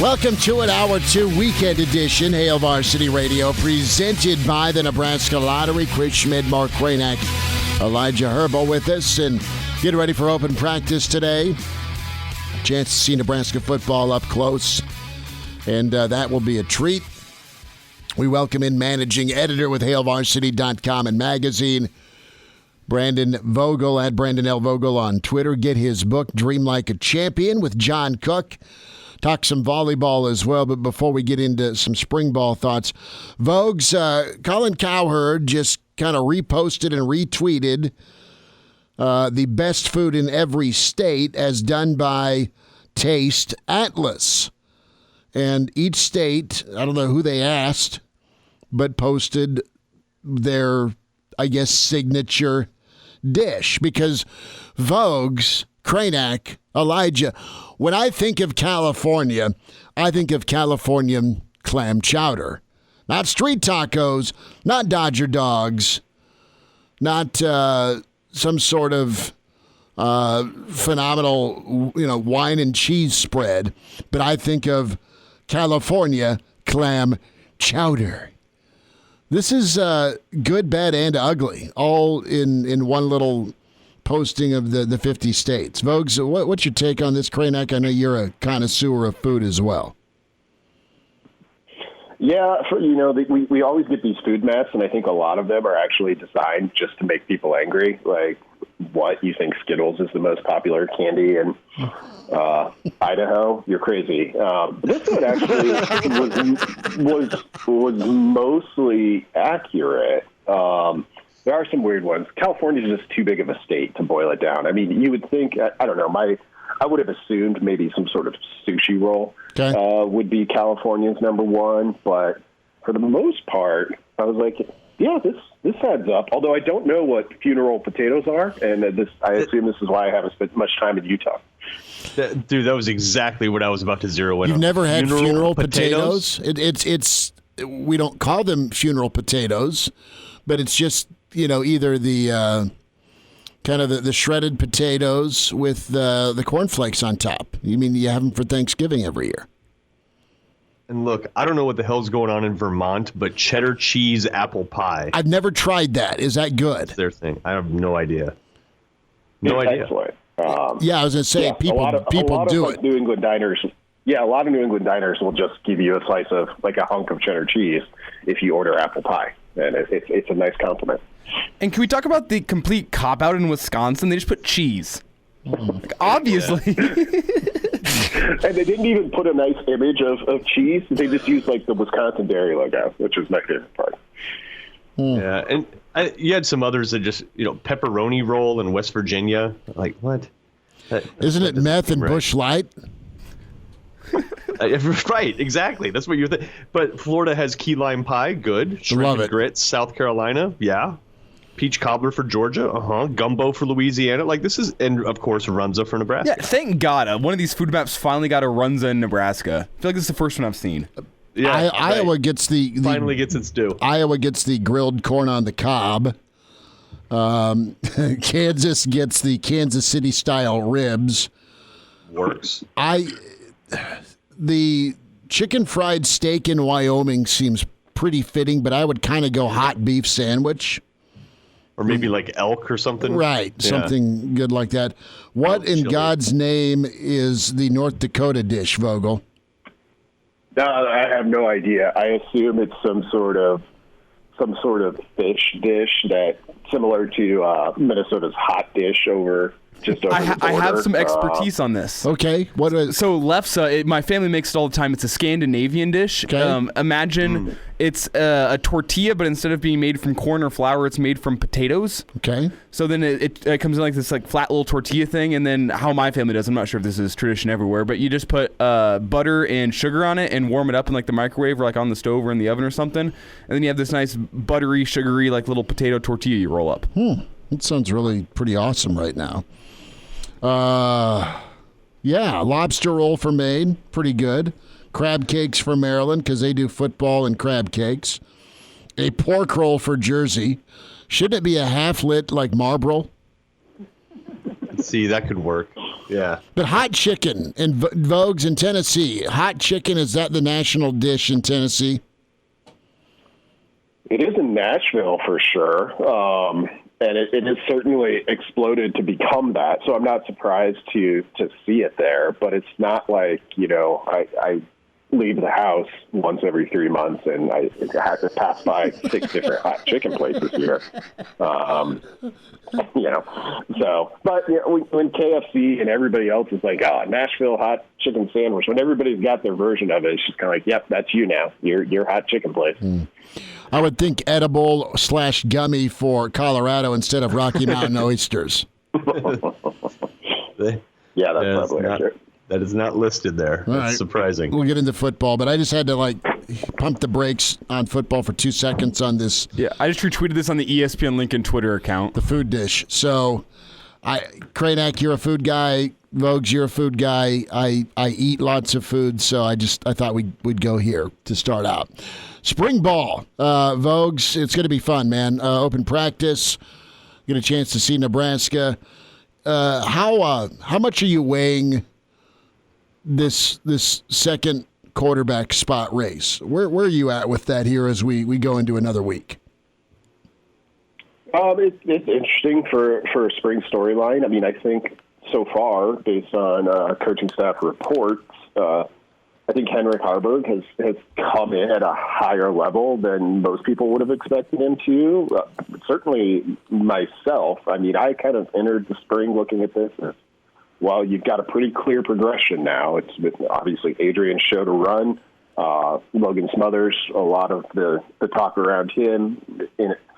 Welcome to an Hour 2 Weekend Edition, Hail Varsity Radio, presented by the Nebraska Lottery. Chris Schmidt, Mark Kraynak, Elijah Herbal with us, and getting ready for open practice today. Chance to see Nebraska football up close, and that will be a treat. We welcome in managing editor with HailVarsity.com and magazine, Brandon Vogel, at Brandon L. Vogel on Twitter. Get his book, Dream Like a Champion, with John Cook. Talk some volleyball as well, but before we get into some spring ball thoughts, Vogue's Colin Cowherd just kind of reposted and retweeted the best food in every state as done by Taste Atlas. And each state, I don't know who they asked, but posted their, I guess, signature dish. Because Vogue's, Kraynak, Elijah, when I think of California, I think of Californian clam chowder. Not street tacos, not Dodger dogs, not some sort of phenomenal, wine and cheese spread, but I think of California clam chowder. This is good, bad, and ugly, all in one little posting of the 50 states. Vogues, what's your take on this, Kraynak? I know you're a connoisseur of food as well. Yeah, we always get these food maps, and I think a lot of them are actually designed just to make people angry. Like, what, you think Skittles is the most popular candy in Idaho? You're crazy. This one actually was mostly accurate. There are some weird ones. California is just too big of a state to boil it down. I mean, you would think, I don't know, I would have assumed maybe some sort of sushi roll would be California's number one. But for the most part, I was like, yeah, this adds up. Although I don't know what funeral potatoes are, and I assume this is why I haven't spent much time in Utah. Dude, that was exactly what I was about to zero in on. You've never had funeral potatoes? It's we don't call them funeral potatoes, but it's just, either the kind of the shredded potatoes with the cornflakes on top. You mean you have them for Thanksgiving every year? And look, I don't know what the hell's going on in Vermont, but cheddar cheese apple pie. I've never tried that. Is that good? That's their thing. I have no idea. No idea. Excellent. Yeah, I was going to say, people do it. New England diners. Yeah, a lot of New England diners will just give you a slice of, like, a hunk of cheddar cheese if you order apple pie. And it's a nice compliment. And can we talk about the complete cop-out in Wisconsin? They just put cheese. Like, obviously. And they didn't even put a nice image of cheese. They just used, like, the Wisconsin dairy logo, which was my favorite part. Yeah, and you had some others that just, pepperoni roll in West Virginia. Like, what? Isn't it meth and Busch Light? Right, exactly. That's what you're thinking. But Florida has key lime pie, good. Love it. Grits, South Carolina, yeah. Peach cobbler for Georgia, Gumbo for Louisiana. Like, this is, and of course, Runza for Nebraska. Yeah, thank God. One of these food maps finally got a Runza in Nebraska. I feel like this is the first one I've seen. Yeah, Iowa gets finally gets its due. Iowa gets the grilled corn on the cob. Kansas gets the Kansas City style ribs. Works. The chicken fried steak in Wyoming seems pretty fitting, but I would kind of go hot beef sandwich. Or maybe like elk or something. Right, something good like that. What in God's name is the North Dakota dish, Vogel? No, I have no idea. I assume it's some sort of fish dish that similar to Minnesota's hot dish over just over the I have border. some expertise on this. Okay, what is? So lefse, my family makes it all the time. It's a Scandinavian dish. Okay. Imagine it's a tortilla, but instead of being made from corn or flour, it's made from potatoes. Okay. So then it comes in like this like flat little tortilla thing, and then how my family does, I'm not sure if this is tradition everywhere, but you just put butter and sugar on it and warm it up in like the microwave or like on the stove or in the oven or something, and then you have this nice buttery, sugary like little potato tortilla you roll up. It sounds really pretty awesome right now. Yeah, lobster roll for Maine, pretty good. Crab cakes for Maryland because they do football and crab cakes. A pork roll for Jersey. Shouldn't it be a half-lit like Marlboro? See, that could work. Yeah. But hot chicken in Vogue's in Tennessee. Hot chicken, is that the national dish in Tennessee? It is in Nashville for sure. And it has certainly exploded to become that. So I'm not surprised to see it there. But it's not like, I leave the house once every 3 months and I have to pass by 6 different hot chicken places here. But when KFC and everybody else is like, Nashville hot chicken sandwich, when everybody's got their version of it, it's just kind of like, yep, that's you now. Your hot chicken place. I would think edible / gummy for Colorado instead of Rocky Mountain oysters. Yeah, that's probably accurate. That is not listed there. All That's right. surprising. We'll get into football, but I just had to pump the brakes on football for 2 seconds on this. Yeah, I just retweeted this on the ESPN Lincoln Twitter account. The food dish. So, Kraynak, you're a food guy. Vogues, you're a food guy. I eat lots of food, so I thought we'd go here to start out. Spring ball, Vogues. It's going to be fun, man. Open practice. Get a chance to see Nebraska. How much are you weighing this second quarterback spot race? Where are you at with that here as we go into another week? It's interesting for a spring storyline. I mean, I think so far, based on coaching staff reports, I think Henrik Harburg has come in at a higher level than most people would have expected him to. Certainly myself. I mean, I kind of entered the spring looking at this as, well, you've got a pretty clear progression now. It's obviously Adrian's show to run. Logan Smothers, a lot of the talk around him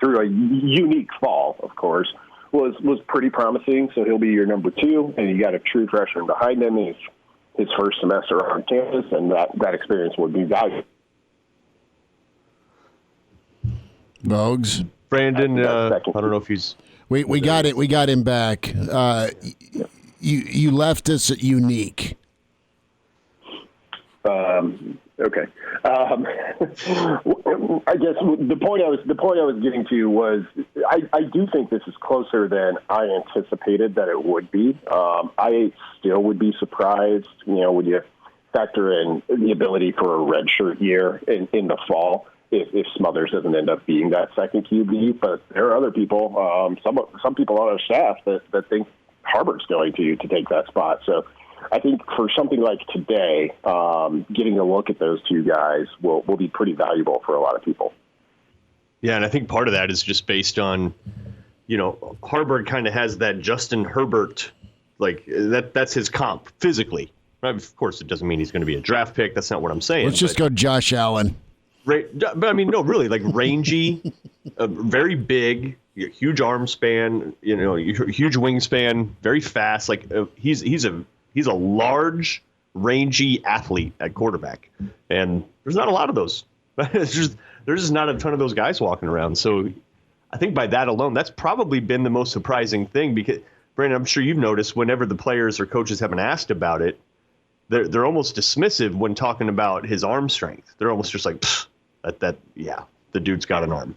through a unique fall, of course, was pretty promising. So he'll be your number 2, and you got a true freshman behind him. He's his first semester on campus, and that experience would be valuable. Vogues. Brandon, I don't know if he's... We got it. We got him back. You left us at unique. Okay. I guess the point I was getting to was I do think this is closer than I anticipated that it would be. I still would be surprised, when you factor in the ability for a redshirt year in the fall if Smothers doesn't end up being that second QB. But there are other people, some people on our staff that think Harburg's going to take that spot. So I think for something like today, getting a look at those two guys will be pretty valuable for a lot of people. Yeah, and I think part of that is just based on, Harburg kind of has that Justin Herbert, that's his comp physically. Right? Of course, it doesn't mean he's going to be a draft pick. That's not what I'm saying. Let's just go Josh Allen. But I mean, no, really, rangy, very big, huge arm span, huge wingspan, very fast. He's a large, rangy athlete at quarterback, and there's not a lot of those. There's just not a ton of those guys walking around. So I think by that alone, that's probably been the most surprising thing. Because Brandon, I'm sure you've noticed whenever the players or coaches have been asked about it, they're almost dismissive when talking about his arm strength. They're almost just like, the dude's got an arm.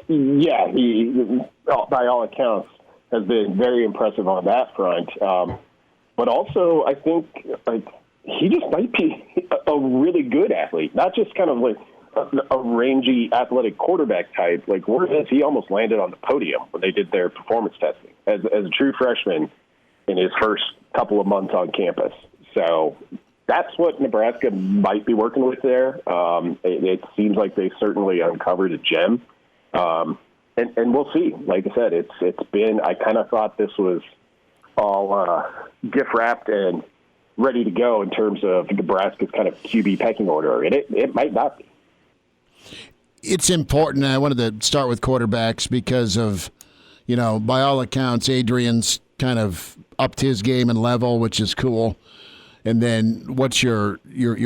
Yeah, he, by all accounts, has been very impressive on that front. But also, I think he just might be a really good athlete, not just kind of like a rangy athletic quarterback type. Like where is he almost landed on the podium when they did their performance testing as a true freshman in his first couple of months on campus. So that's what Nebraska might be working with there. It seems like they certainly uncovered a gem. and we'll see. Like I said, it's been. I kind of thought this was all gift wrapped and ready to go in terms of Nebraska's kind of QB pecking order, and it might not be. It's important. I wanted to start with quarterbacks because of, by all accounts, Adrian's kind of upped his game and level, which is cool. And then what's your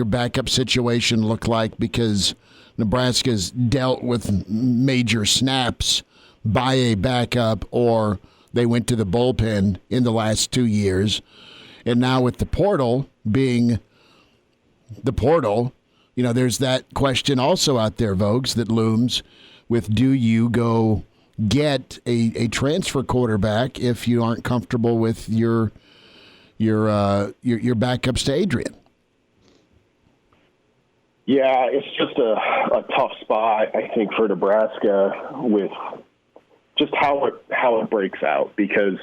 backup situation look like? Because Nebraska's dealt with major snaps by a backup, or they went to the bullpen in the last 2 years. And now with the portal being the portal, there's that question also out there, Vogues, that looms with, do you go get a transfer quarterback if you aren't comfortable with your backups to Adrian? Yeah, it's just a tough spot, I think, for Nebraska with just how it breaks out, because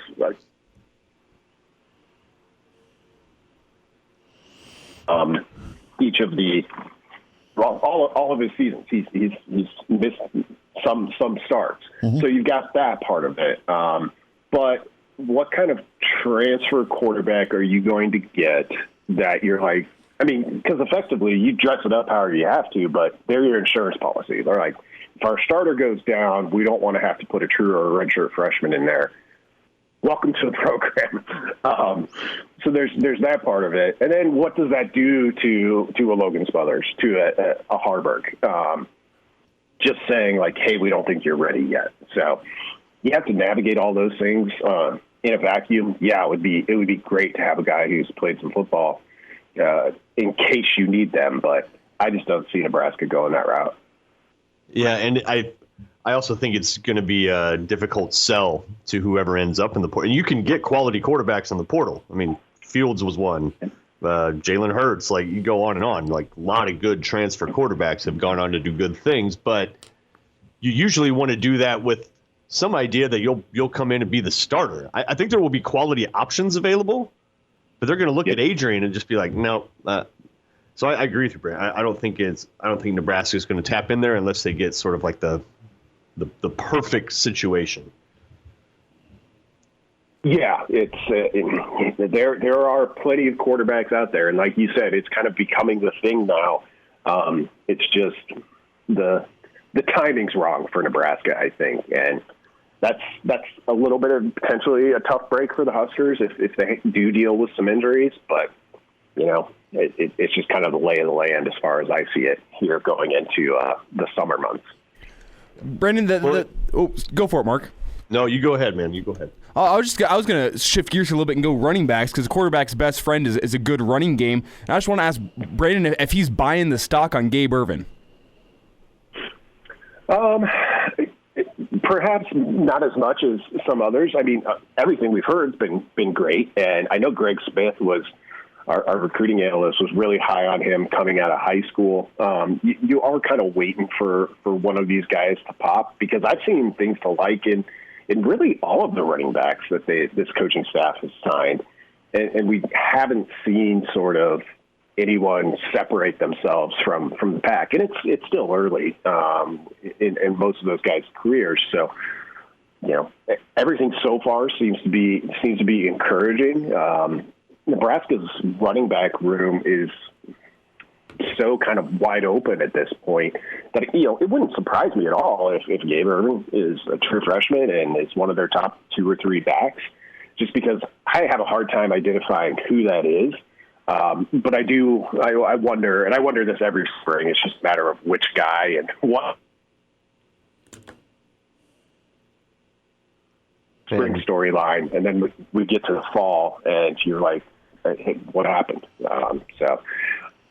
each of all of his seasons, he's missed some starts. Mm-hmm. So you've got that part of it. But what kind of transfer quarterback are you going to get that you're like, because effectively you dress it up however you have to, but they're your insurance policy. They're like, if our starter goes down, we don't want to have to put a true or a redshirt freshman in there. Welcome to the program. So there's that part of it. And then what does that do to a Logan Smothers, to a Harburg? Just saying like, hey, we don't think you're ready yet. So you have to navigate all those things in a vacuum. Yeah, it would be great to have a guy who's played some football in case you need them, but I just don't see Nebraska going that route. Yeah, and I also think it's going to be a difficult sell to whoever ends up in the portal. And you can get quality quarterbacks in the portal. Fields was one. Jalen Hurts, like you go on and on. Like a lot of good transfer quarterbacks have gone on to do good things, but you usually want to do that with some idea that you'll come in and be the starter. I think there will be quality options available, but they're going to look at Adrian and just be like, no. So I agree with you, Brad. I don't think Nebraska is going to tap in there unless they get sort of like the perfect situation. Yeah, it's there are plenty of quarterbacks out there, and like you said, it's kind of becoming the thing now. It's just the timing's wrong for Nebraska, I think, and that's a little bit of potentially a tough break for the Huskers if they do deal with some injuries. But it's just kind of the lay of the land as far as I see it here going into the summer months. Brendan, go for it, Mark. No, you go ahead, man. You go ahead. I was going to shift gears a little bit and go running backs, because the quarterback's best friend is a good running game. And I just want to ask Brandon if he's buying the stock on Gabe Ervin. Perhaps not as much as some others. Everything we've heard has been great, and I know Greg Smith was our recruiting analyst was really high on him coming out of high school. You are kind of waiting for one of these guys to pop, because I've seen things to like in really all of the running backs that this coaching staff has signed. And we haven't seen sort of anyone separate themselves from the pack. And it's still early in most of those guys' careers. So, everything so far seems to be encouraging. Nebraska's running back room is so kind of wide open at this point that, it wouldn't surprise me at all if Gabe Ervin is a true freshman and is one of their top 2 or 3 backs, just because I have a hard time identifying who that is. But I wonder, and I wonder this every spring. It's just a matter of which guy and what spring storyline. And then we get to the fall and you're like, hey, what happened? So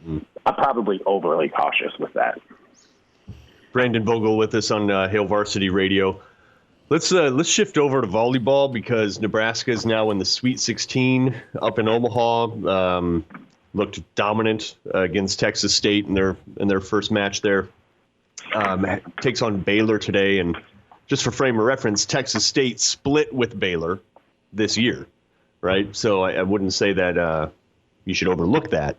I'm probably overly cautious with that. Brandon Vogel with us on Hail Varsity Radio. Let's shift over to volleyball, because Nebraska is now in the Sweet 16 up in Omaha. Looked dominant against Texas State in their first match there. Takes on Baylor today, and just for frame of reference, Texas State split with Baylor this year, right? So I wouldn't say that you should overlook that.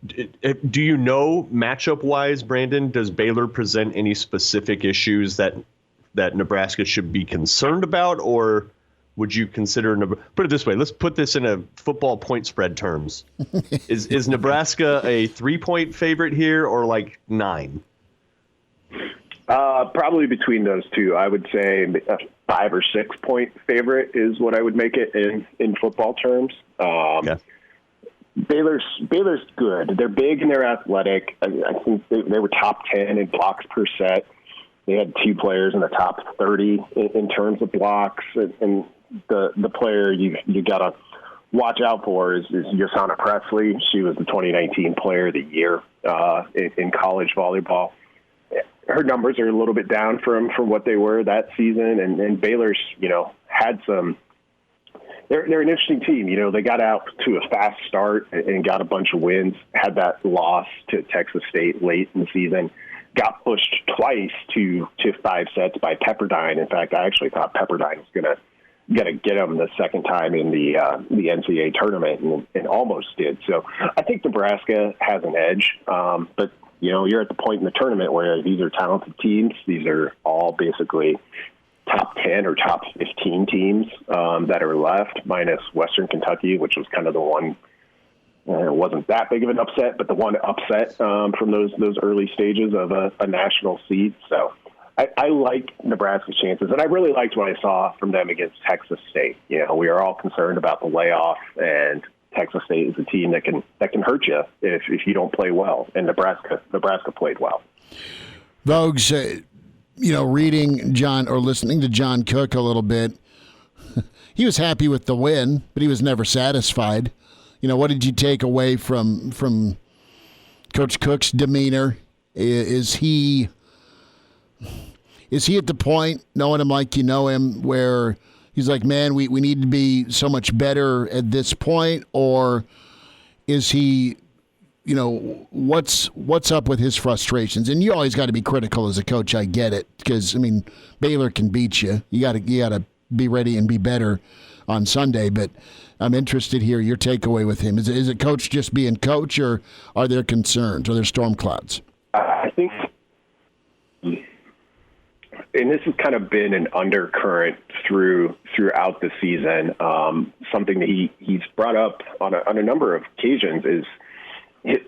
Do you know, matchup-wise, Brandon, does Baylor present any specific issues that that Nebraska should be concerned about, or would you consider, put it this way, let's put this in a football point spread terms. Is Nebraska a 3-point favorite here or like 9? Probably between those two. I would say a 5 or 6 point favorite is what I would make it in football terms. Yeah. Baylor's good. They're big and they're athletic. I think they were top 10 in blocks per set. They had 2 players in the top 30 in terms of blocks. And the player you got to watch out for is Yasana Presley. She was the 2019 Player of the Year in college volleyball. Her numbers are a little bit down from what they were that season, and Baylor's, had some. They're an interesting team. They got out to a fast start and got a bunch of wins. Had that loss to Texas State late in the season. Got pushed twice to 5 sets by Pepperdine. In fact, I actually thought Pepperdine was gonna get them the second time in the NCAA tournament, and almost did. So I think Nebraska has an edge, but. You're at the point in the tournament where these are talented teams. These are all basically top 10 or top 15 teams that are left, minus Western Kentucky, which was kind of the one. It wasn't that big of an upset, but the one upset from those early stages of a national seed. So I like Nebraska's chances, and I really liked what I saw from them against Texas State. We are all concerned about the layoff, and Texas State is a team that can hurt you if you don't play well, and Nebraska played well. Vogues, reading John or listening to John Cook a little bit, he was happy with the win, but he was never satisfied. What did you take away from Coach Cook's demeanor? Is he at the point, knowing him like you know him, where he's like, man, we need to be so much better at this point? Or is he, what's up with his frustrations? And you always got to be critical as a coach. I get it, because Baylor can beat you. You got to be ready and be better on Sunday. But I'm interested here, your takeaway with him. Is it coach just being coach, or are there concerns? Are there storm clouds? I think. And this has kind of been an undercurrent throughout the season. Something that he's brought up on a number of occasions is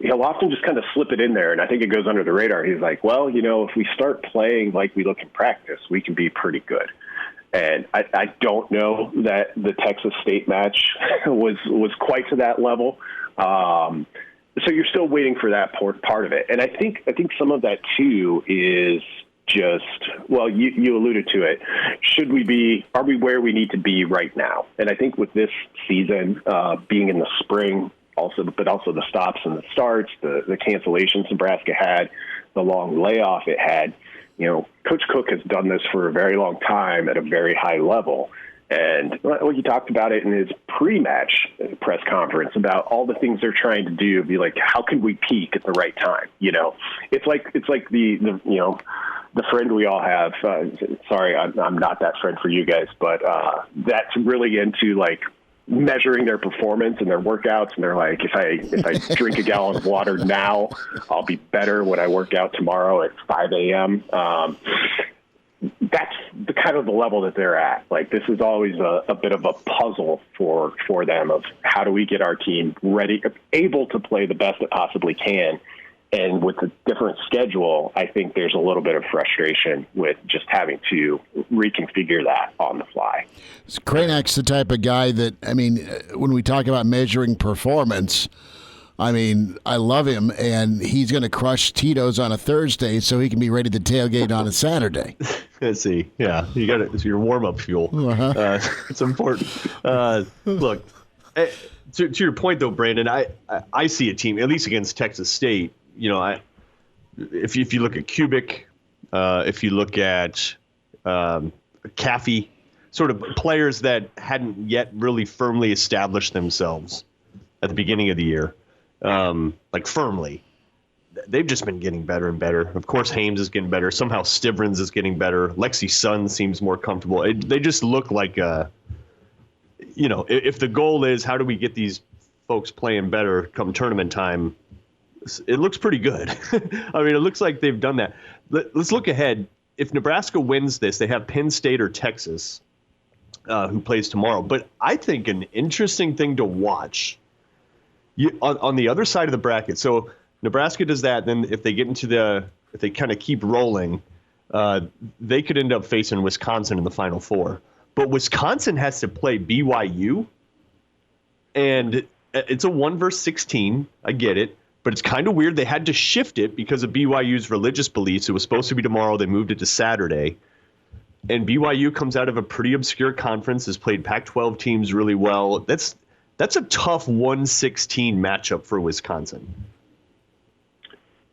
he'll often just kind of slip it in there, and I think it goes under the radar. He's like, well, if we start playing like we look in practice, we can be pretty good. And I don't know that the Texas State match was quite to that level. So you're still waiting for that part of it. And I think some of that too is just, well, you alluded to it. Are we where we need to be right now? And I think with this season being in the spring, but also the stops and the starts, the cancellations Nebraska had, the long layoff it had, Coach Cook has done this for a very long time at a very high level. And he talked about it in his pre-match press conference about all the things they're trying to do. Be like, how can we peak at the right time? It's like the friend we all have. Sorry, I'm not that friend for you guys, but that's really into like measuring their performance and their workouts. And they're like, if I drink a gallon of water now, I'll be better when I work out tomorrow at 5 a.m. That's the kind of the level that they're at. Like, this is always a bit of a puzzle for them of how do we get our team ready, able to play the best it possibly can. And with a different schedule, I think there's a little bit of frustration with just having to reconfigure that on the fly. Kraynak's the type of guy that, when we talk about measuring performance, I love him, and he's going to crush Tito's on a Thursday so he can be ready to tailgate on a Saturday. Let's see. Yeah, you got it. It's your warm-up fuel. Uh-huh. It's important. Look, to your point, though, Brandon, I see a team, at least against Texas State, if you look at Kubik, if you look at Caffey, sort of players that hadn't yet really firmly established themselves at the beginning of the year, like firmly, they've just been getting better and better. Of course, Hames is getting better. Somehow Stivrins is getting better. Lexi Sun seems more comfortable. They just look like, if the goal is how do we get these folks playing better come tournament time, it looks pretty good. It looks like they've done that. Let's look ahead. if Nebraska wins this, they have Penn State or Texas, who plays tomorrow. But I think an interesting thing to watch on the other side of the bracket. So Nebraska does that. Then if they get into if they kind of keep rolling, they could end up facing Wisconsin in the Final Four. But Wisconsin has to play BYU, and it's a 1 versus 16. I get it, but it's kind of weird. They had to shift it because of BYU's religious beliefs. It was supposed to be tomorrow. They moved it to Saturday. And BYU comes out of a pretty obscure conference, has played Pac-12 teams really well. That's a tough 1-16 matchup for Wisconsin.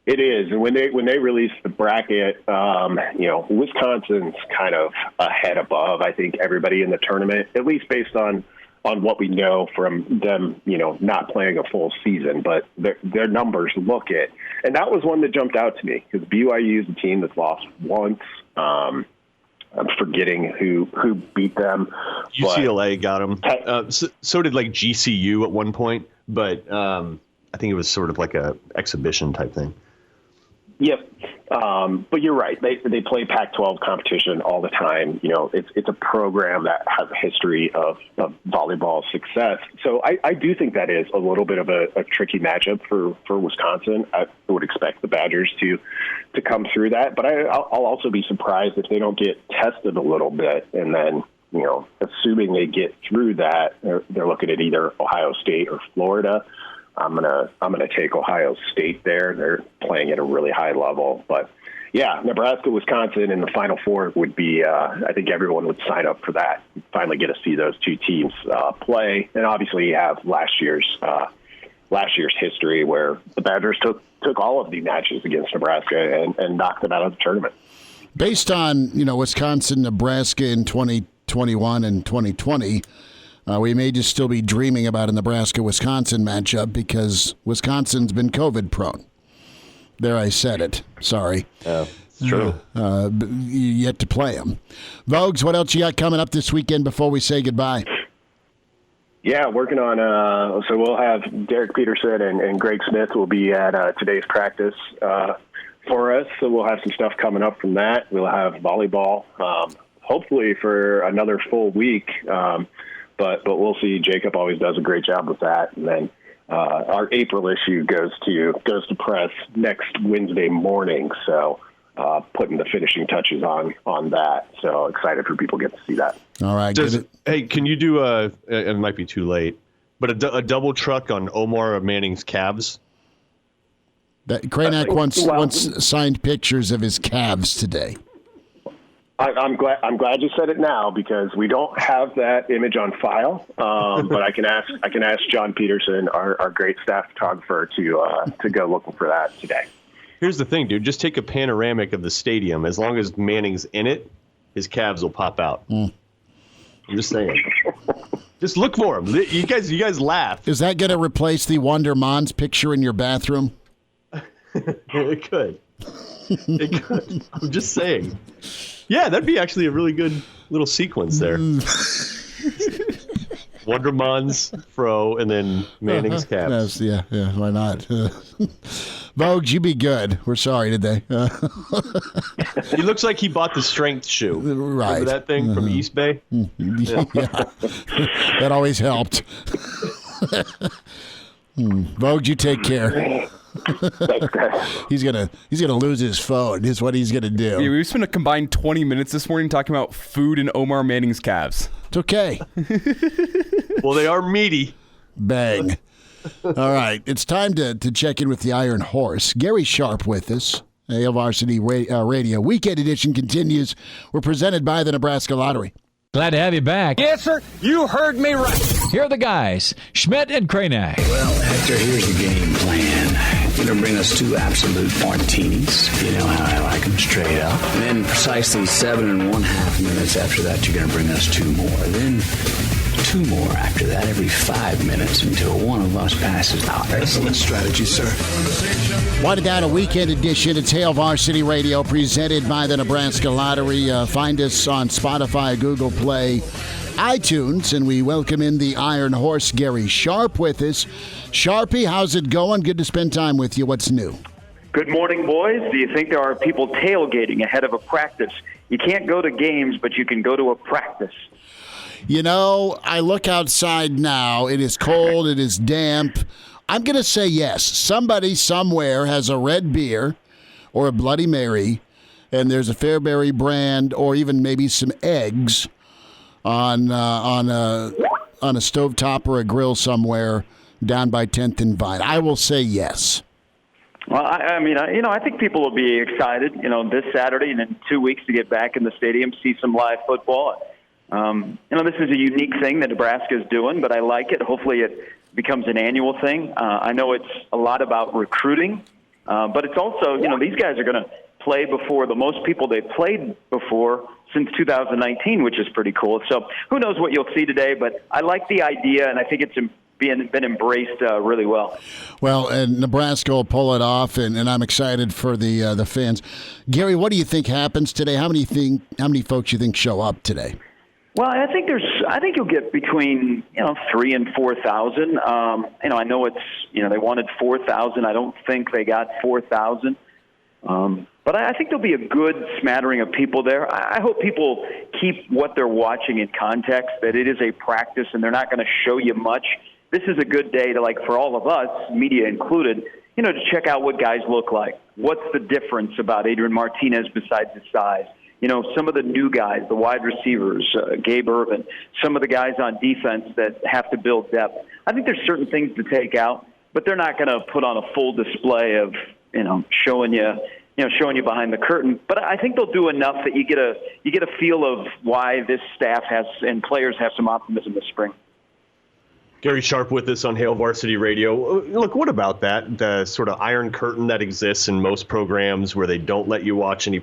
It is, and when they released the bracket, Wisconsin's kind of ahead above, I think, everybody in the tournament, at least based on what we know from them, not playing a full season. But their numbers look it, and that was one that jumped out to me because BYU is a team that's lost once. I'm forgetting who beat them. UCLA got them. So did like GCU at one point, but I think it was sort of like a exhibition type thing. Yep. But you're right. They play Pac-12 competition all the time. It's a program that has a history of volleyball success. So I do think that is a little bit of a tricky matchup for Wisconsin. I would expect the Badgers to come through that. But I'll also be surprised if they don't get tested a little bit. And then, assuming they get through that, they're looking at either Ohio State or Florida. I'm gonna take Ohio State there. They're playing at a really high level, but yeah, Nebraska, Wisconsin in the Final Four would be. I think everyone would sign up for that. Finally, get to see those two teams play, and obviously you have last year's history where the Badgers took all of the matches against Nebraska and knocked them out of the tournament. Based on Wisconsin, Nebraska in 2021 and 2020. We may just still be dreaming about a Nebraska-Wisconsin matchup because Wisconsin's been COVID prone. There, I said it. Sorry. Yeah, it's true. Yet to play them. Vogues, what else you got coming up this weekend before we say goodbye? Yeah, working on so we'll have Derek Peterson and Greg Smith will be at today's practice for us. So we'll have some stuff coming up from that. We'll have volleyball, hopefully for another full week. But we'll see. Jacob always does a great job with that. And then our April issue goes to press next Wednesday morning. So putting the finishing touches on that. So excited for people to get to see that. All right. Hey, can you do it might be too late, but a double truck on Omar Manning's calves? Kraynak once signed pictures of his calves today. I'm glad you said it now because we don't have that image on file. But I can ask John Peterson, our great staff photographer, to go looking for that today. Here's the thing, dude. Just take a panoramic of the stadium. As long as Manning's in it, his calves will pop out. I'm just saying. Just look for him. You guys laugh. Is that going to replace the Wonder Mons picture in your bathroom? It could. It could. I'm just saying. Yeah, that'd be actually a really good little sequence there. Wonder Mons, Fro, and then Manning's calves. Yeah, why not? Vogue, you be good. We're sorry today. He looks like he bought the strength shoe. Right. Remember that thing from East Bay? Yeah. That always helped. Vogue, you take care. He's gonna lose his phone. Is what he's gonna do. Yeah, we spent a combined 20 minutes this morning talking about food and Omar Manning's calves. It's okay. Well, they are meaty. Bang. All right, it's time to check in with the Iron Horse. Gary Sharp with us. Varsity Radio Weekend Edition continues. We're presented by the Nebraska Lottery. Glad to have you back. Yes, sir. You heard me right. Here are the guys, Schmidt and Kraynak. Well, Hector, here's the game plan. You're going to bring us 2 absolute martinis. You know how I like them, straight up. And then precisely 7.5 minutes after that, you're going to bring us 2 more. Then 2 more after that every 5 minutes until one of us passes out. Excellent strategy, sir. Wanted that a weekend edition of Hail Varsity Radio presented by the Nebraska Lottery. Find us on Spotify, Google Play, iTunes, and we welcome in the Iron Horse, Gary Sharp, with us. Sharpie, how's it going? Good to spend time with you. What's new? Good morning, boys. Do you think there are people tailgating ahead of a practice? You can't go to games, but you can go to a practice. You know, I look outside now. It is cold. It is damp. I'm going to say yes. Somebody somewhere has a red beer or a Bloody Mary, and there's a Fairberry brand or even maybe some eggs on a stovetop or a grill somewhere down by 10th and Vine. I will say yes. Well, I think people will be excited, this Saturday and in 2 weeks to get back in the stadium, see some live football. This is a unique thing that Nebraska is doing, but I like it. Hopefully it becomes an annual thing. I know it's a lot about recruiting, but it's also, these guys are going to play before the most people they've played before since 2019, which is pretty cool. So who knows what you'll see today, but I like the idea, and I think it's been embraced really well. Well, and Nebraska will pull it off, and I'm excited for the fans. Gary, what do you think happens today? How many folks you think show up today? Well, I think you'll get between 3,000 and 4,000. I know it's they wanted 4,000. I don't think they got 4,000. But I think there'll be a good smattering of people there. I hope people keep what they're watching in context, that it is a practice and they're not going to show you much. This is a good day to, for all of us, media included, to check out what guys look like. What's the difference about Adrian Martinez besides his size? Some of the new guys, the wide receivers, Gabe Irvin, some of the guys on defense that have to build depth. I think there's certain things to take out, but they're not going to put on a full display of, showing you behind the curtain. But I think they'll do enough that you get a feel of why this staff has and players have some optimism this spring. Gary Sharp with us on Hail Varsity Radio. Look, what about that? The sort of iron curtain that exists in most programs where they don't let you watch any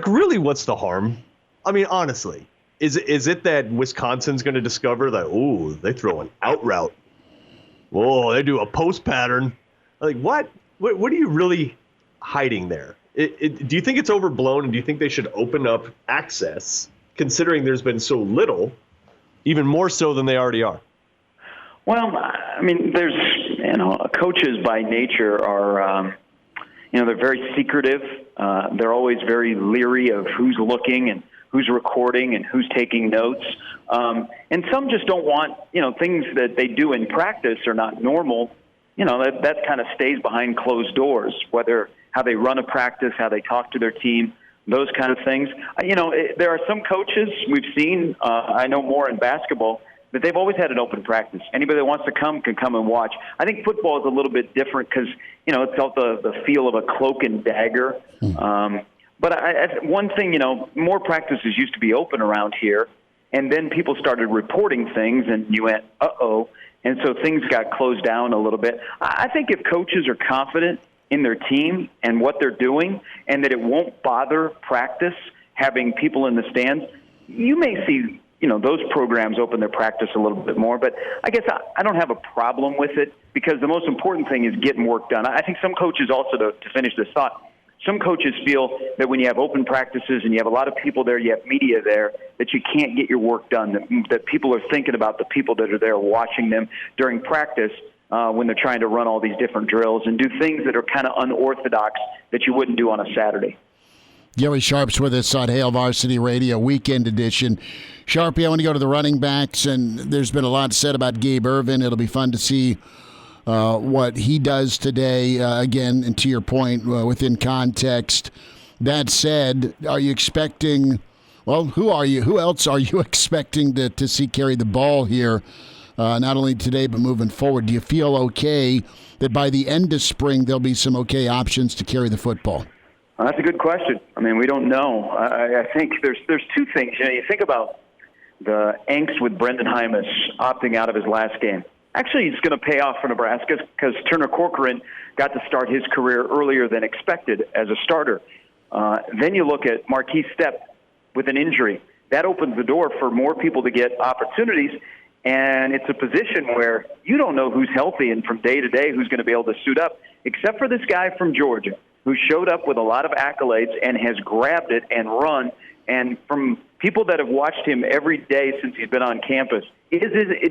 really, what's the harm? I mean, honestly, is it that Wisconsin's going to discover that, they throw an out route? Whoa, they do a post pattern. What? What are you really hiding there? Do you think it's overblown, and do you think they should open up access, considering there's been so little, even more so than they already are? Well, there's, coaches by nature are, they're very secretive. They're always very leery of who's looking and who's recording and who's taking notes. And some just don't want, things that they do in practice are not normal. That kind of stays behind closed doors, whether how they run a practice, how they talk to their team, those kind of things. There are some coaches we've seen, I know more in basketball, that they've always had an open practice. Anybody that wants to come can come and watch. I think football is a little bit different because, it's all the feel of a cloak and dagger. But one thing, more practices used to be open around here, and then people started reporting things, and you went, uh-oh, and so things got closed down a little bit. I think if coaches are confident in their team and what they're doing, and that it won't bother practice having people in the stands, you may see those programs open their practice a little bit more. But I guess I don't have a problem with it because the most important thing is getting work done. I think some coaches also, to finish this thought, some coaches feel that when you have open practices and you have a lot of people there, you have media there, that you can't get your work done, that people are thinking about the people that are there watching them during practice when they're trying to run all these different drills and do things that are kind of unorthodox that you wouldn't do on a Saturday. Gary Sharp's with us on Hail Varsity Radio, weekend edition. Sharpie, I want to go to the running backs, and there's been a lot said about Gabe Irvin. It'll be fun to see what he does today, again, and to your point, within context. That said, are you expecting, who else are you expecting to see carry the ball here, not only today but moving forward? Do you feel okay that by the end of spring there'll be some okay options to carry the football? That's a good question. We don't know. I think there's two things. You think about the angst with Brendan Hymas opting out of his last game. Actually, it's going to pay off for Nebraska because Turner Corcoran got to start his career earlier than expected as a starter. Then you look at Marquise Stepp with an injury. That opens the door for more people to get opportunities, and it's a position where you don't know who's healthy and from day to day who's going to be able to suit up, except for this guy from Georgia who showed up with a lot of accolades and has grabbed it and run. And from people that have watched him every day since he's been on campus, it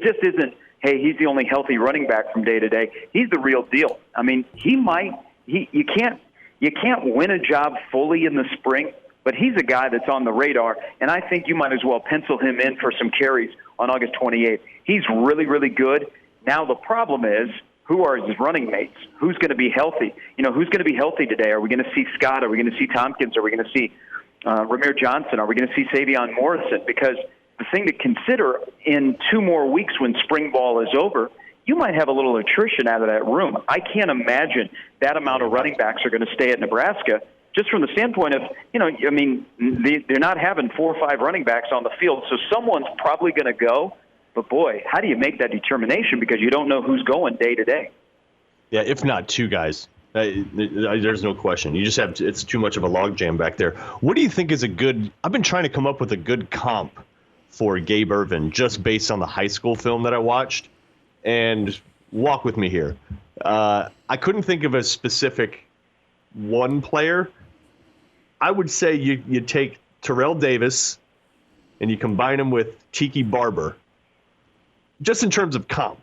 just isn't, hey, he's the only healthy running back from day to day. He's the real deal. He might you can't win a job fully in the spring, but he's a guy that's on the radar, and I think you might as well pencil him in for some carries on August 28th. He's really, really good. Now the problem is, who are his running mates? Who's going to be healthy? Who's going to be healthy today? Are we going to see Scott? Are we going to see Tompkins? Are we going to see Ramir Johnson? Are we going to see Savion Morrison? Because the thing to consider, in 2 more weeks when spring ball is over, you might have a little attrition out of that room. I can't imagine that amount of running backs are going to stay at Nebraska, just from the standpoint of, they're not having 4 or 5 running backs on the field, so someone's probably going to go. But, boy, how do you make that determination, because you don't know who's going day to day? Yeah, if not 2 guys. There's no question. You just have it's too much of a logjam back there. What do you think is a good – I've been trying to come up with a good comp for Gabe Ervin just based on the high school film that I watched. And walk with me here. I couldn't think of a specific one player. I would say you take Terrell Davis and you combine him with Tiki Barber. Just in terms of comp,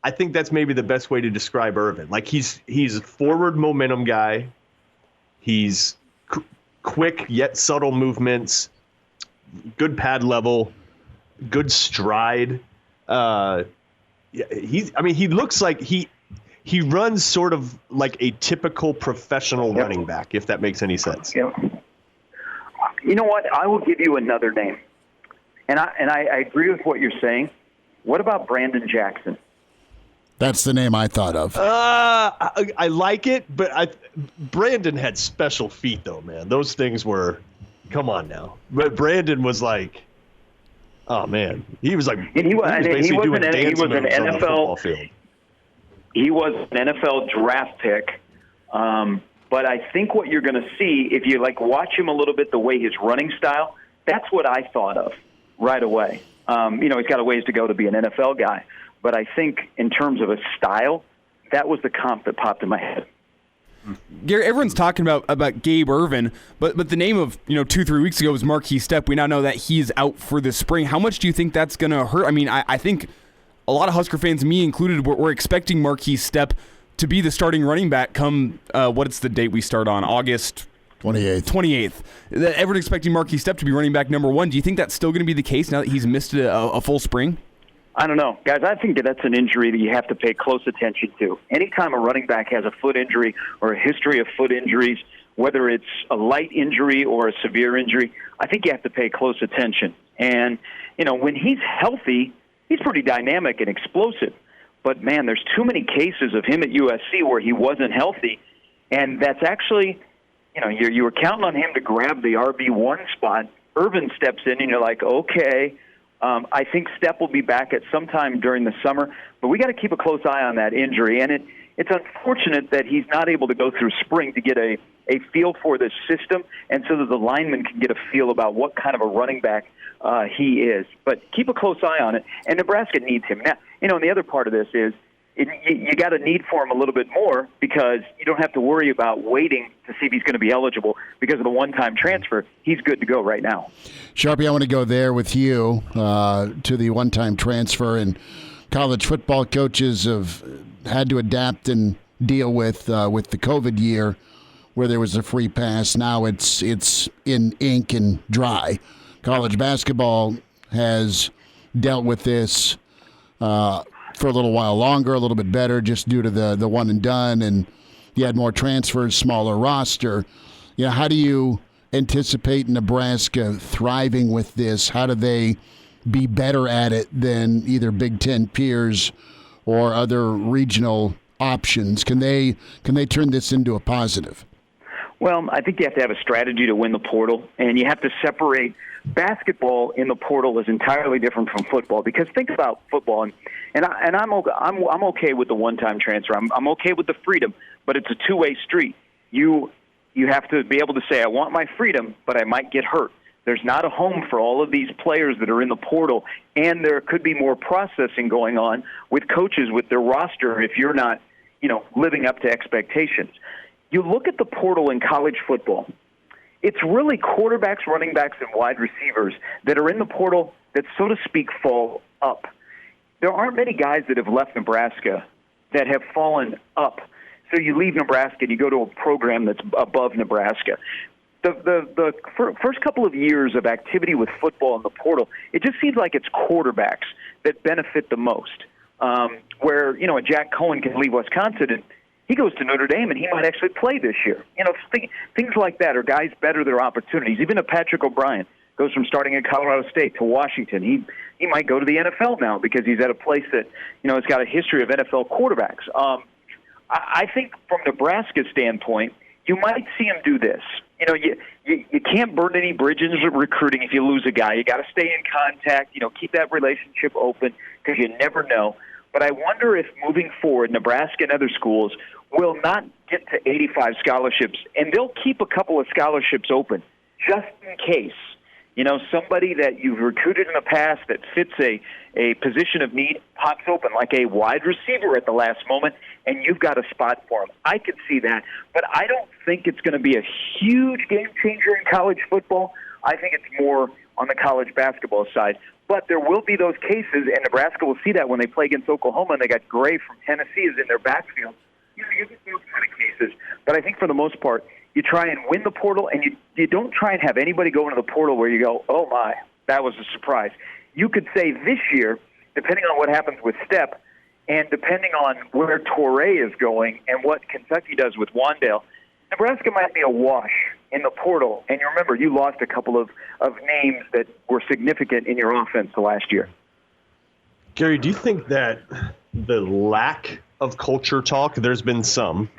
I think that's maybe the best way to describe Ervin. Like he's a forward momentum guy. He's quick yet subtle movements, good pad level, good stride. He looks like he runs sort of like a typical professional running back, if that makes any sense. Yep. You know what? I will give you another name, and I agree with what you're saying. What about Brandon Jackson? That's the name I thought of. I like it, but Brandon had special feet, though, man. Those things were, come on now. But Brandon was like, oh man, he was like, he was an NFL. He was an NFL draft pick. But I think what you're going to see, if you watch him a little bit, the way his running style, that's what I thought of right away. He's got a ways to go to be an NFL guy. But I think in terms of a style, that was the comp that popped in my head. Gary, everyone's talking about Gabe Ervin, but the name of 2-3 weeks ago was Marquise Stepp. We now know that he's out for the spring. How much do you think that's going to hurt? I mean, I think a lot of Husker fans, me included, we're expecting Marquise Stepp to be the starting running back come, what's the date we start on? August 28th. Everyone's expecting Marquise Stepp to be running back number 1. Do you think that's still going to be the case now that he's missed a full spring? I don't know. Guys, I think that's an injury that you have to pay close attention to. Anytime a running back has a foot injury or a history of foot injuries, whether it's a light injury or a severe injury, I think you have to pay close attention. And, when he's healthy, he's pretty dynamic and explosive. But, man, there's too many cases of him at USC where he wasn't healthy. And that's actually, you were counting on him to grab the RB1 spot. Ervin steps in, and you're like, okay. I think Stepp will be back at some time during the summer, but we got to keep a close eye on that injury. And it's unfortunate that he's not able to go through spring to get a feel for this system, and so that the linemen can get a feel about what kind of a running back he is. But keep a close eye on it, and Nebraska needs him. Now, and the other part of this is you got a need for him a little bit more, because you don't have to worry about waiting to see if he's going to be eligible because of the one-time transfer. He's good to go right now. Sharpie, I want to go there with you to the one-time transfer. And college football coaches have had to adapt and deal with the COVID year where there was a free pass. Now it's in ink and dry. College basketball has dealt with this for a little while longer, a little bit better, just due to the one and done, and you had more transfers, smaller roster. How do you anticipate Nebraska thriving with this? How do they be better at it than either Big Ten peers or other regional options? Can they turn this into a positive? Well, I think you have to have a strategy to win the portal, and you have to separate. Basketball in the portal is entirely different from football, because think about football, and I'm okay with the one-time transfer. I'm okay with the freedom, but it's a two-way street. You have to be able to say, I want my freedom, but I might get hurt. There's not a home for all of these players that are in the portal, and there could be more processing going on with coaches with their roster if you're not, living up to expectations. You look at the portal in college football. It's really quarterbacks, running backs, and wide receivers that are in the portal that, so to speak, fall up. There aren't many guys that have left Nebraska that have fallen up. So you leave Nebraska and you go to a program that's above Nebraska. The first couple of years of activity with football in the portal, it just seems like it's quarterbacks that benefit the most. Where, a Jack Cohen can leave Wisconsin and he goes to Notre Dame and he might actually play this year. Things like that, or guys better their opportunities. Even a Patrick O'Brien goes from starting at Colorado State to Washington. He might go to the NFL now because he's at a place that, has got a history of NFL quarterbacks. I think from Nebraska's standpoint, you might see him do this. You can't burn any bridges with recruiting if you lose a guy. You got to stay in contact, keep that relationship open because you never know. But I wonder if moving forward, Nebraska and other schools will not get to 85 scholarships, and they'll keep a couple of scholarships open just in case. Somebody that you've recruited in the past that fits a position of need pops open, like a wide receiver at the last moment, and you've got a spot for him. I could see that, but I don't think it's going to be a huge game changer in college football. I think it's more on the college basketball side. But there will be those cases, and Nebraska will see that when they play against Oklahoma, and they got Gray from Tennessee is in their backfield. You get those kind of cases. But I think for the most part, you try and win the portal, and you don't try and have anybody go into the portal where you go, oh, my, that was a surprise. You could say this year, depending on what happens with Stepp and depending on where Touré is going and what Kentucky does with Wandale, Nebraska might be a wash in the portal. And you remember, you lost a couple of names that were significant in your offense last year. Gary, do you think that the lack of culture talk, there's been some,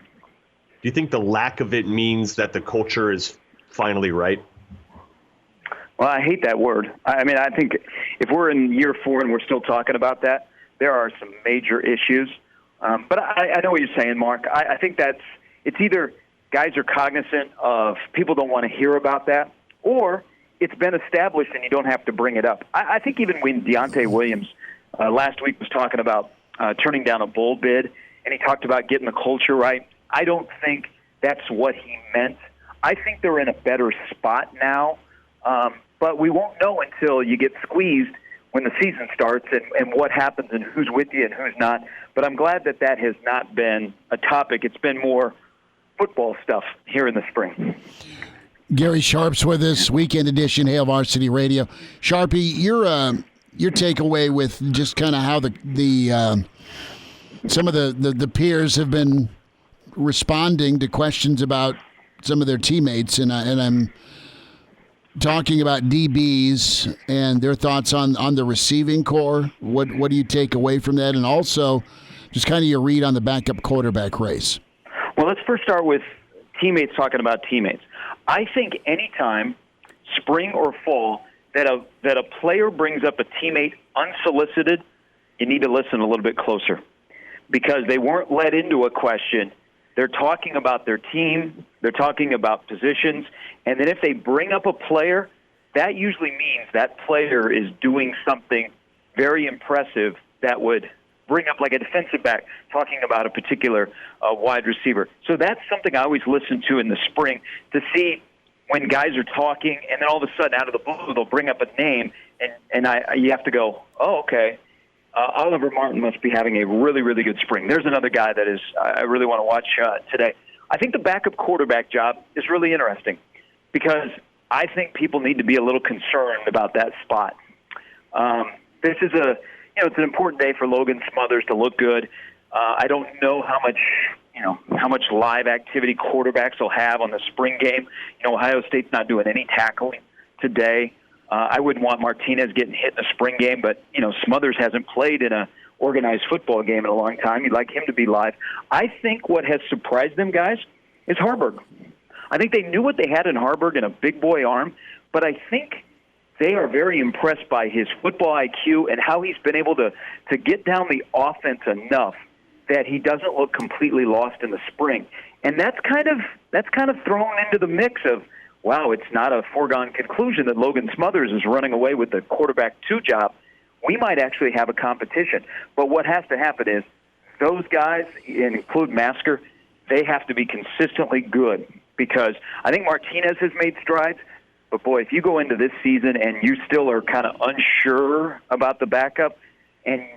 do you think the lack of it means that the culture is finally right? Well, I hate that word. I think if we're in year 4 and we're still talking about that, there are some major issues. But I know what you're saying, Mark. I think it's either guys are cognizant of people don't want to hear about that, or it's been established and you don't have to bring it up. I think even when Deontay Williams last week was talking about turning down a bowl bid, and he talked about getting the culture right, I don't think that's what he meant. I think they're in a better spot now, but we won't know until you get squeezed when the season starts and what happens and who's with you and who's not. But I'm glad that has not been a topic. It's been more football stuff here in the spring. Gary Sharp's with us, weekend edition, Hail Varsity Radio. Sharpie, your takeaway with just kind of how the some of the peers have been responding to questions about some of their teammates, and I'm talking about DBs and their thoughts on the receiving core. What do you take away from that, and also just kind of your read on the backup quarterback race? Well, let's first start with teammates talking about teammates. I think anytime, spring or fall, that a player brings up a teammate unsolicited, you need to listen a little bit closer because they weren't led into a question. They're talking about their team. They're talking about positions. And then if they bring up a player, that usually means that player is doing something very impressive that would bring up, like a defensive back talking about a particular wide receiver. So that's something I always listen to in the spring to see when guys are talking, and then all of a sudden out of the blue they'll bring up a name, and you have to go, oh, okay. Oliver Martin must be having a really, really good spring. There's another guy that I really want to watch today. I think the backup quarterback job is really interesting because I think people need to be a little concerned about that spot. This is it's an important day for Logan Smothers to look good. I don't know how much live activity quarterbacks will have on the spring game. Ohio State's not doing any tackling today. I wouldn't want Martinez getting hit in a spring game, but, Smothers hasn't played in an organized football game in a long time. You'd like him to be live. I think what has surprised them, guys, is Harburg. I think they knew what they had in Harburg and a big boy arm, but I think they are very impressed by his football IQ and how he's been able to get down the offense enough that he doesn't look completely lost in the spring. And that's kind of thrown into the mix of, wow, it's not a foregone conclusion that Logan Smothers is running away with the quarterback 2 job. We might actually have a competition. But what has to happen is those guys, include Masker, they have to be consistently good because I think Martinez has made strides. But, boy, if you go into this season and you still are kind of unsure about the backup, and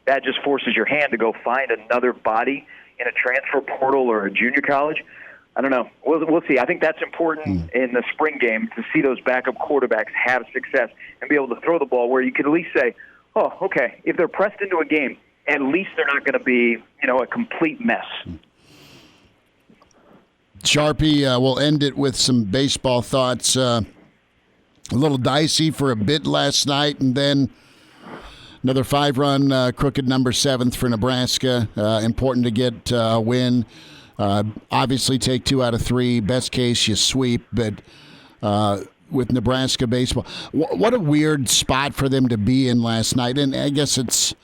that just forces your hand to go find another body, in a transfer portal or a junior college. I don't know. We'll see. I think that's important in the spring game to see those backup quarterbacks have success and be able to throw the ball where you can at least say, oh, okay, if they're pressed into a game, at least they're not going to be, a complete mess. Sharpie, we'll end it with some baseball thoughts. A little dicey for a bit last night, and then another 5-run crooked number 7th for Nebraska. Important to get a win. Obviously, take 2 out of 3. Best case, you sweep. But with Nebraska baseball, what a weird spot for them to be in last night. And I guess it's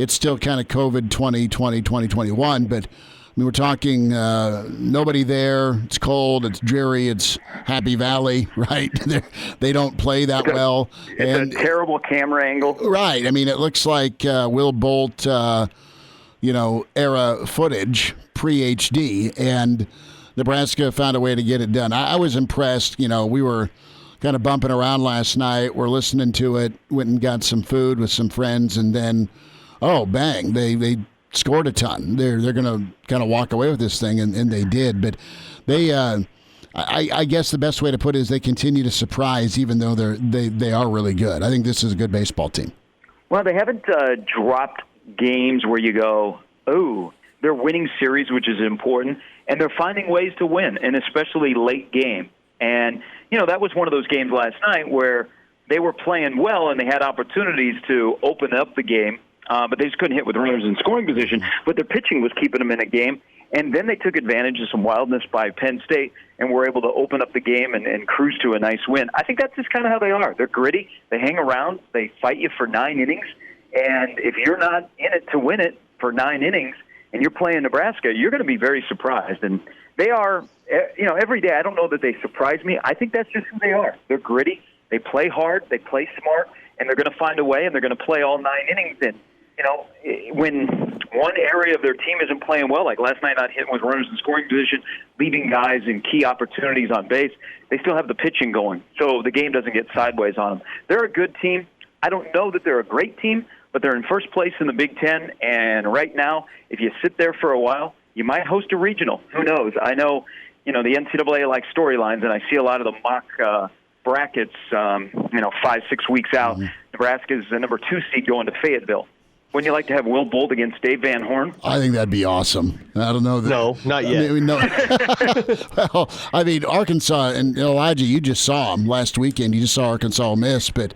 still kind of COVID 2020, 2021, but we're talking nobody there. It's cold. It's dreary. It's Happy Valley, right? They don't play that well. It's a terrible camera angle. Right. I mean, it looks like Will Bolt, era footage, pre-HD, and Nebraska found a way to get it done. I was impressed. We were kind of bumping around last night. We're listening to it, went and got some food with some friends, and then, oh, bang, they scored a ton. They're going to kind of walk away with this thing, and they did. But they, I guess the best way to put it is they continue to surprise, even though they are really good. I think this is a good baseball team. Well, they haven't dropped games where you go, oh, they're winning series, which is important, and they're finding ways to win, and especially late game. And, that was one of those games last night where they were playing well and they had opportunities to open up the game. But they just couldn't hit with runners in scoring position. But their pitching was keeping them in a game. And then they took advantage of some wildness by Penn State and were able to open up the game and cruise to a nice win. I think that's just kind of how they are. They're gritty. They hang around. They fight you for 9 innings. And if you're not in it to win it for 9 innings and you're playing Nebraska, you're going to be very surprised. And they are, every day, I don't know that they surprise me. I think that's just who they are. They're gritty. They play hard. They play smart. And they're going to find a way, and they're going to play all 9 innings. And when one area of their team isn't playing well, like last night not hitting with runners in scoring position, leaving guys in key opportunities on base, they still have the pitching going. So the game doesn't get sideways on them. They're a good team. I don't know that they're a great team, but they're in first place in the Big Ten. And right now, if you sit there for a while, you might host a regional. Who knows? I know, the NCAA likes storylines, and I see a lot of the mock brackets, 5-6 weeks out. Mm-hmm. Nebraska's the number 2 seed going to Fayetteville. Wouldn't you like to have Will Bolt against Dave Van Horn? I think that'd be awesome. I don't know. No, not yet. Well, Arkansas, and Elijah, you just saw them last weekend. You just saw Arkansas miss, but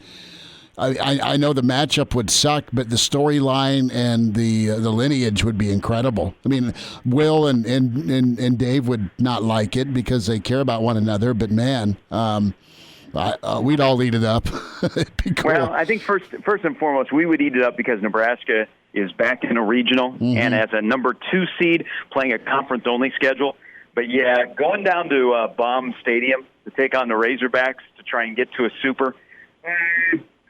I know the matchup would suck, but the storyline and the lineage would be incredible. I mean, Will and Dave would not like it because they care about one another, but man, we'd all eat it up. It'd be cool. Well, I think first and foremost, we would eat it up because Nebraska is back in a regional and as a number 2 seed playing a conference-only schedule. But, yeah, going down to Baum Stadium to take on the Razorbacks to try and get to a super,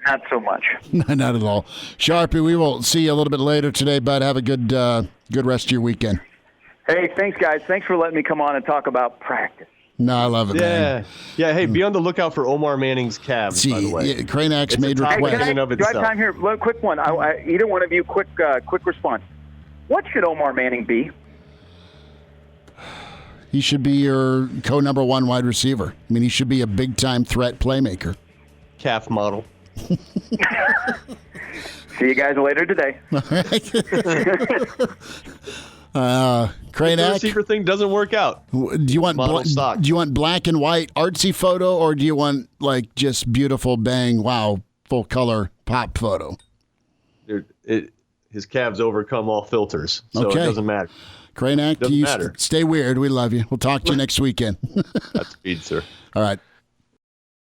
not so much. Not at all. Sharpie, we will see you a little bit later today, bud. Have a good rest of your weekend. Hey, thanks, guys. Thanks for letting me come on and talk about practice. No, I love it, man. Yeah, hey, be on the lookout for Omar Manning's calves, by the way. Kraynak's made request. Hey, do I have time here? Quick one. Either one of you, quick response. What should Omar Manning be? He should be your co-number 1 wide receiver. I mean, he should be a big-time threat playmaker. Calf model. See you guys later today. Kraynak, the receiver thing doesn't work out. Do you want black and white artsy photo, or do you want like just beautiful bang wow full color pop photo? His calves overcome all filters, so okay. It doesn't matter. Kraynak, doesn't matter. Stay weird. We love you. We'll talk to you next weekend. That's speed, sir. All right.